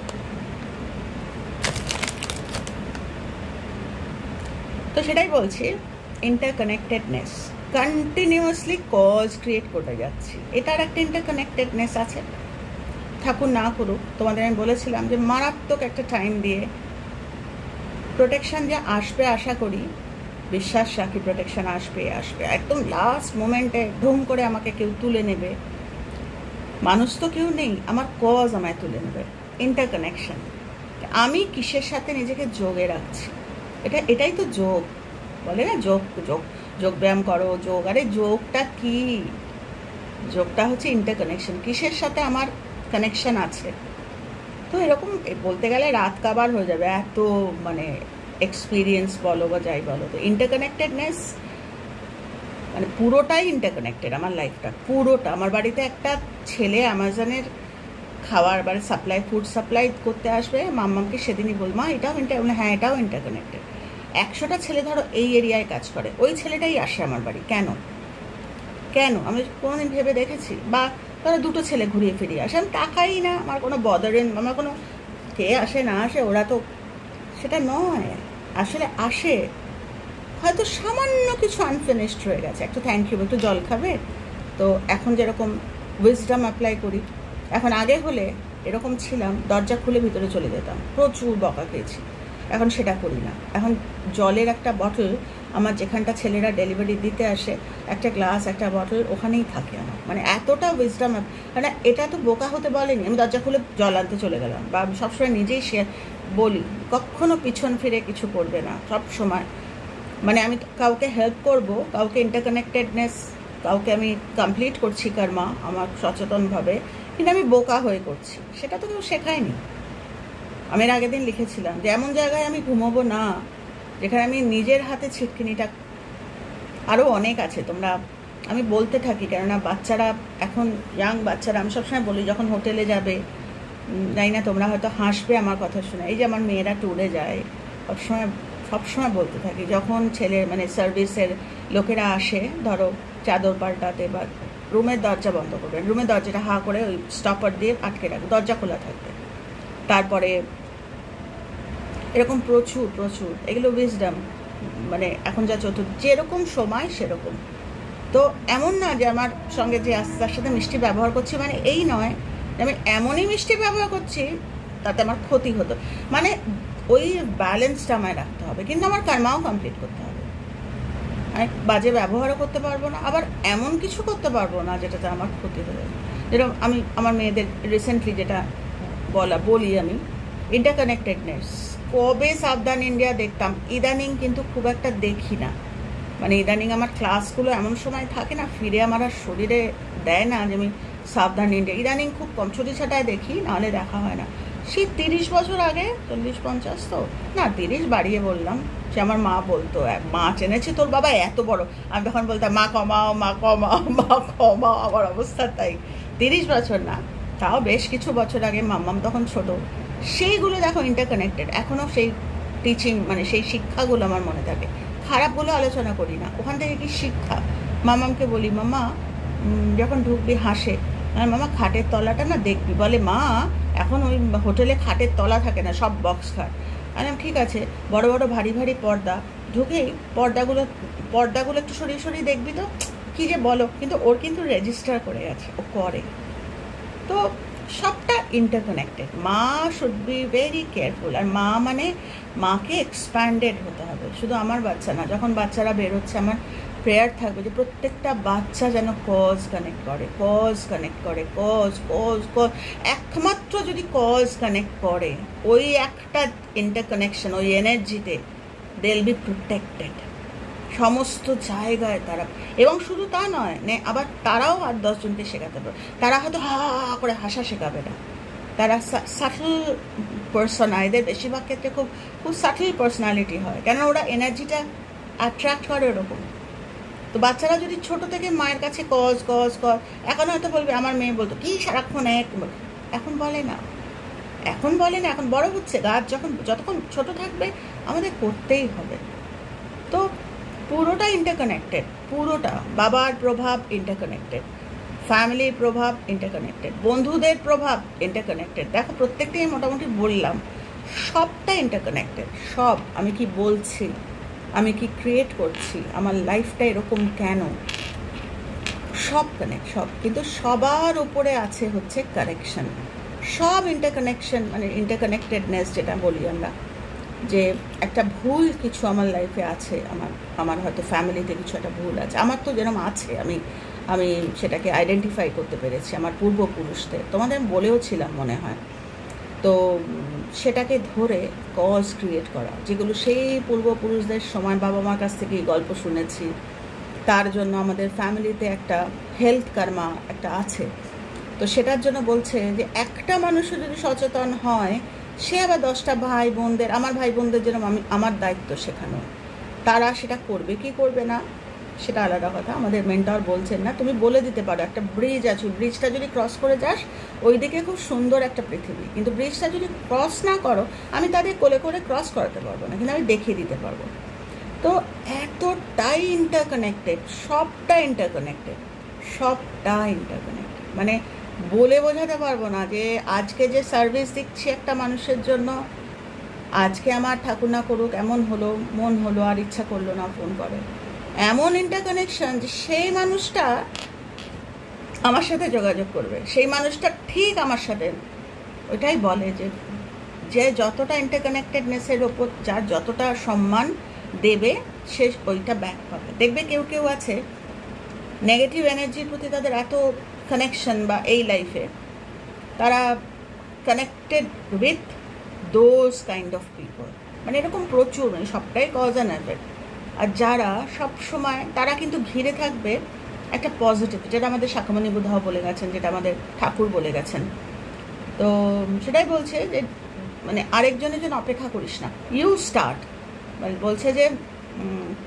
তো সেটাই বলছি, ইন্টারকানেক্টেডনেস কন্টিনিউয়াসলি কজ ক্রিয়েট করে যাচ্ছি, এটার একটা ইন্টারকানেক্টেডনেস আছে। ঠাকুর না করুক, তোমাদের আমি বলেছিলাম যে মারাত্মক একটা টাইম দিয়ে প্রোটেকশন যে আসবে আশা করি, বিশ্বাস রাখি প্রোটেকশন আসবে। একদম লাস্ট মোমেন্টে ধুম করে আমাকে কেউ তুলে নেবে। মানুষ তো কেউ নেই, আমার কজ আমায় তুলে নেবে। ইন্টারকানেকশন, আমি কিসের সাথে নিজেকে যোগে রাখছি, এটাই তো যোগ। বলে না যোগ ব্যায়াম করো, যোগ। আরে যোগটা কি? যোগটা হচ্ছে ইন্টারকানেকশন, কিসের সাথে আমার কানেকশন আছে। তো এরকম বলতে গেলে রাত কাবার হয়ে যাবে, এত মানে এক্সপিরিয়েন্স বলো বা যাই বলো। তো ইন্টারকানেক্টেডনেস মানে পুরোটাই ইন্টারকানেক্টেড, আমার লাইফটা পুরোটা। আমার বাড়িতে একটা ছেলে অ্যামাজনের খাবার ফুড সাপ্লাই করতে আসবে, মাম্মামকে সেদিনই বল, মা এটাও হ্যাঁ এটাও ইন্টারকানেক্টেড। 100টা ছেলে ধরো এই এরিয়ায় কাজ করে, ওই ছেলেটাই আসে আমার বাড়ি। কেন আমি কোনোদিন ভেবে দেখেছি? বা তারা দুটো ছেলে ঘুরিয়ে ফিরিয়ে আসে, আমি তাকাই না, আমার কোনো বদারেন, আমার কোনো কে আসে না আসে, ওরা তো সেটা নয়। আসলে আসে হয়তো সামান্য কিছু আনফিনিশড হয়ে গেছে, একটু থ্যাংক ইউ, একটু জল খাবে। তো এখন যেরকম উইজডম অ্যাপ্লাই করি, এখন আগে হলে এরকম ছিলাম, দরজা খুলে ভিতরে চলে যেতাম, প্রচুর বকা খেয়েছি। এখন সেটা করি না। এখন জলের একটা বটল আমার যেখানটা ছেলেরা ডেলিভারি দিতে আসে, একটা গ্লাস একটা বটল ওখানেই থাকে আমার, মানে এতটা উইজডম। মানে এটা তো বোকা হতে বলেনি, আমি দরজা খুলে জল আনতে চলে গেলাম, বা আমি সবসময় নিজেই বলি কখনো পিছন ফিরে কিছু করবে না সব সময়। মানে আমি কাউকে হেল্প করব, কাউকে ইন্টারকানেক্টেডনেস, কাউকে আমি কমপ্লিট করছি কর্মা আমার সচেতনভাবে, কিন্তু আমি বোকা হয়ে করছি, সেটা তো কেউ শেখায়নি। আমি এর আগের দিন লিখেছিলাম যে এমন জায়গায় আমি ঘুমোবো না যেখানে আমি নিজের হাতে ছিটকিনিটা, আরও অনেক আছে তোমরা, আমি বলতে থাকি, কেননা বাচ্চারা এখন ইয়াং বাচ্চারা, আমি সবসময় বলি যখন হোটেলে যাবে, জানি না তোমরা হয়তো হাসবে আমার কথা শুনে, এই যে আমার মেয়েরা ট্যুরে যায়, সবসময় বলতে থাকি, যখন ছেলে মানে সার্ভিসের লোকেরা আসে, ধরো চাদর পাল্টাতে, বা রুমের দরজা বন্ধ করবেন, রুমের দরজাটা হা করে ওই স্টপার দিয়ে আটকে রাখবে, দরজা খোলা থাকবে। তারপরে এরকম প্রচুর প্রচুর এগুলো উইজডম, মানে এখন যা যেরকম সময় সেরকম। তো এমন না যে আমার সঙ্গে যে তার সাথে মিষ্টি ব্যবহার করছি মানে এই নয় যে আমি এমনই মিষ্টি ব্যবহার করছি তাতে আমার ক্ষতি হতো, মানে ওই ব্যালেন্সটা আমায় রাখতে হবে, কিন্তু আমার কর্মাও কমপ্লিট করতে হবে। আমি বাজে ব্যবহারও করতে পারবো না, আবার এমন কিছু করতে পারবো না যেটাতে আমার ক্ষতি হয়ে যাবে। যেরকম আমি আমার মেয়েদের রিসেন্টলি যেটা বলি আমি, ইন্টারকানেক্টেডনেস, কবে সাবধান ইন্ডিয়া দেখতাম, ইদানিং কিন্তু খুব একটা দেখি না। মানে ইদানিং আমার ক্লাসগুলো এমন সময় থাকে না, ফিরে আমার আর শরীরে দেয় না যে আমি সাবধান ইন্ডিয়া, ইদানিং খুব কম ছুটি ছাটায় দেখি, নাহলে দেখা হয় না। সেই 30 বছর আগে, 40-50 তো না, 30 বাড়িয়ে বললাম, সে আমার মা বলতো মাছ এনেছে তোর বাবা এত বড়, আমি তখন বলতাম মা কমাও মা কমাও মা কমাও, আমার অবস্থা তাই। 30 বছর না, তাও বেশ কিছু বছর আগে, মাম্মাম তখন ছোট, সেইগুলো দেখো ইন্টারকানেক্টেড, এখনও সেই টিচিং মানে সেই শিক্ষাগুলো আমার মনে থাকে। খারাপগুলো আলোচনা করি না, ওখান থেকে কি শিক্ষা। মামামকে বলি মামা যখন ঢুকবি হাসে, মামা খাটের তলাটা না দেখবি, বলে মা এখন ওই হোটেলে খাটের তলা থাকে না, সব বক্স খাট। আমি ঠিক আছে, বড় বড় ভারী ভারী পর্দা, ঢুকেই পর্দাগুলো একটু সরিয়ে সরিয়ে দেখবি তো, কী যে বলো, কিন্তু ওর কিন্তু রেজিস্টার করে গেছে, ও করে। তো সবটা ইন্টারকানেক্টেড, মা শুড বি ভেরি কেয়ারফুল। আর মা মানে মাকে এক্সপ্যান্ডেড হতে হবে, শুধু আমার বাচ্চা না, যখন বাচ্চারা বেরোচ্ছে আমার প্রেয়ার থাকবে যে প্রত্যেকটা বাচ্চা যেন কজ কানেক্ট করে, একমাত্র যদি কজ কানেক্ট করে, ওই একটা ইন্টারকানেকশন, ওই এনার্জিতে দে উইল বি প্রোটেক্টেড সমস্ত জায়গায় তারা। এবং শুধু তা নয়, আবার তারাও 8-10 জনকে শেখাতে পারে। তারা হয়তো হা করে হাসা শেখাবে না, তারা সাটল পার্সন, এদের বেশিরভাগ ক্ষেত্রে খুব খুব সাটল পার্সোনালিটি হয়, কেননা ওরা এনার্জিটা অ্যাট্রাক্ট করে ওরকম। তো বাচ্চারা যদি ছোট থেকে মায়ের কাছে কজ, এখন হয়তো বলবে, আমার মেয়ে বলতো কি সারাক্ষণ এখন বলে না, এখন বড় হচ্ছে, গাছ যতক্ষণ ছোট থাকবে আমাদের করতেই হবে। তো পুরোটা ইন্টারকানেক্টেড, পুরোটা বাবার প্রভাব ইন্টারকানেক্টেড, ফ্যামিলির প্রভাব ইন্টারকানেক্টেড, বন্ধুদের প্রভাব ইন্টারকানেক্টেড। দেখো প্রত্যেকটাই মোটামুটি বললাম, সবটা ইন্টারকানেক্টেড। সব আমি কি বলছি, আমি কি ক্রিয়েট করছি, আমার লাইফটা এরকম কেন, সব সব। কিন্তু সবার উপরে আছে হচ্ছে কারেকশন। সব ইন্টারকানেকশন মানে ইন্টারকানেক্টেডনেস যেটা বলি আমরা, যে একটা ভুল কিছু আমার লাইফে আছে, আমার হয়তো ফ্যামিলিতে কিছু একটা ভুল আছে, আমার তো যেরকম আছে, আমি সেটাকে আইডেন্টিফাই করতে পেরেছি আমার পূর্বপুরুষদের, তোমাদের বলেও ছিলাম মনে হয়। তো সেটাকে ধরে কজ ক্রিয়েট করা, যেগুলো সেই পূর্বপুরুষদের সময় বাবা মার কাছ থেকে এই গল্প শুনেছি, তার জন্য আমাদের ফ্যামিলিতে একটা হেলথ কর্মা একটা আছে। তো সেটার জন্য বলছে যে একটা মানুষও যদি সচেতন হয়, সে আবার 10টা ভাই বোনদের, আমার ভাই বোনদের যেরকম আমার দায়িত্ব শেখানো, তারা সেটা করবে কি করবে না সেটা আলাদা কথা। আমাদের মেন্টর বলছেন না, তুমি বলে দিতে পারো একটা ব্রিজ আছে, ব্রিজটা যদি ক্রস করে যাস ওইদিকে খুব সুন্দর একটা পৃথিবী, কিন্তু ব্রিজটা যদি ক্রস না করো, আমি তাদের কোলে করে ক্রস করাতে পারবো না, কিন্তু আমি দেখিয়ে দিতে পারবো। তো এতটাই ইন্টারকানেক্টেড, সবটা ইন্টারকানেক্টেড। মানে বলে বোঝাতে পারবো না যে আজকে যে সার্ভিস দিচ্ছি একটা মানুষের জন্য, আজকে আমার ঠাকুর না করুক এমন হলো, মন হলো আর ইচ্ছা করলো না ফোন করে, এমন ইন্টারকানেকশন যে সেই মানুষটা আমার সাথে যোগাযোগ করবে, সেই মানুষটা ঠিক আমার সাথে। ওইটাই বলে যে যে যতটা ইন্টারকানেক্টেডনেসের ওপর যার যতটা সম্মান দেবে সে ওইটা ব্যাক পাবে। দেখবে কেউ কেউ আছে নেগেটিভ এনার্জির প্রতি তাদের এত কানেকশন, বা এই লাইফে তারা connected with those kind of people, মানে এরকম প্রচুর, মানে সবটাই কজ অ্যান্ড এফেক্ট। আর যারা সব সময় তারা কিন্তু ঘিরে থাকবে একটা পজিটিভ, যেটা আমাদের শাখামণি বুধাও বলে গেছেন, যেটা আমাদের ঠাকুর বলে গেছেন। তো সেটাই বলছে যে মানে আরেকজনের জন্য অপেক্ষা করিস না, ইউ স্টার্ট। মানে বলছে যে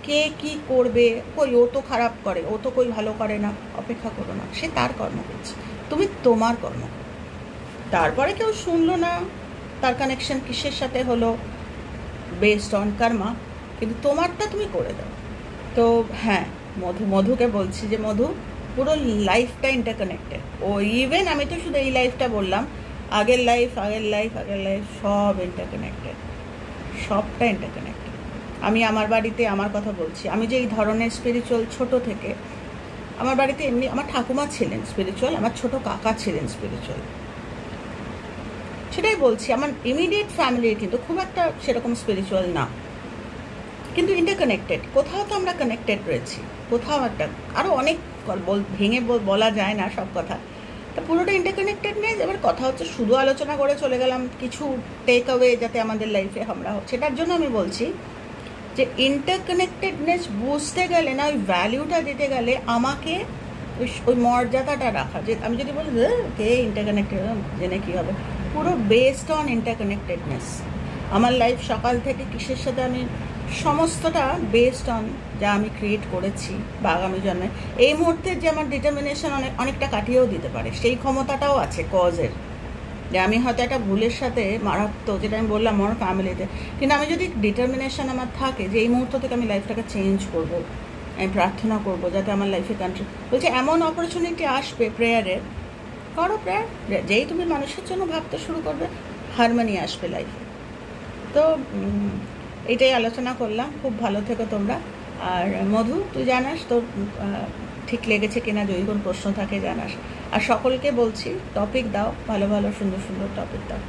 কে কি করবে, কই ও তো খারাপ করে, ও তো কই ভালো করে না, অপেক্ষা করো না, সে তার কর্ম করছে, তুমি তোমার কর্ম করো। তারপরে কেউ শুনলো না, তার কানেকশন কিসের সাথে হলো, বেসড অন কর্মা, কিন্তু তোমারটা তুমি করে দাও। তো হ্যাঁ, মধুকে বলছি যে মধু পুরো লাইফটা ইন্টারকানেক্টেড। ও ইভেন আমি তো শুধু এই লাইফটা বললাম, আগের লাইফ সব ইন্টারকানেক্টেড, সবটা ইন্টারকানেক্টেড। আমি আমার বাড়িতে আমার কথা বলছি, আমি যে এই ধরনের স্পিরিচুয়াল ছোট থেকে, আমার বাড়িতে এমনি আমার ঠাকুমা ছিলেন স্পিরিচুয়াল, আমার ছোট কাকা ছিলেন স্পিরিচুয়াল, সেটাই বলছি। আমার ইমিডিয়েট ফ্যামিলি কিন্তু খুব একটা সেরকম স্পিরিচুয়াল না, কিন্তু ইন্টারকানেক্টেড। কোথাও তো আমরা কানেক্টেড রয়েছি, কোথাও একটা, আরও অনেক ভেঙে বলা যায় না সব কথা, তা পুরোটা ইন্টারকানেক্টেড নেই। এবার কথা হচ্ছে শুধু আলোচনা করে চলে গেলাম কিছু টেক অ্যাওয়ে যাতে আমাদের লাইফে আমরা, সেটার জন্য আমি বলছি যে ইন্টারকানেক্টেডনেস বুঝতে গেলে না, ওই ভ্যালিউটা দিতে গেলে আমাকে ওই মর্যাদাটা রাখা। যে আমি যদি বলি কে ইন্টারকানেক্টেড, জেনে কী হবে, পুরো বেসড অন ইন্টারকানেক্টেডনেস। আমার লাইফ সকাল থেকে কিসের সাথে আমি, সমস্তটা বেসড অন যা আমি ক্রিয়েট করেছি বা আগামী জন্মে এই মুহূর্তে যে আমার ডিটারমিনেশন অনেকটা কাটিয়েও দিতে পারে, সেই ক্ষমতাটাও আছে কজের। যে আমি হয়তো একটা ভুলের সাথে মারাত্মক, যেটা আমি বললাম আমার ফ্যামিলিতে, কিন্তু আমি যদি ডিটারমিনেশন আমার থাকে যে এই মুহূর্ত থেকে আমি লাইফটাকে চেঞ্জ করব, আমি প্রার্থনা করব যাতে আমার লাইফে কান্ট্রি, বলছে এমন অপরচুনিটি আসবে প্রেয়ারের, করো প্রেয়ার, যেই তুমি মানুষের জন্য ভাবতে শুরু করবে হারমোনি আসবে লাইফে। তো এটাই আলোচনা করলাম। খুব ভালো থেকো তোমরা। আর মধু, তুই জানাস তোর ঠিক লেগেছে কিনা, যদি কোনো প্রশ্ন থাকে জানাস। আর সকলকে বলছি টপিক দাও, ভালো ভালো সুন্দর সুন্দর টপিক দাও।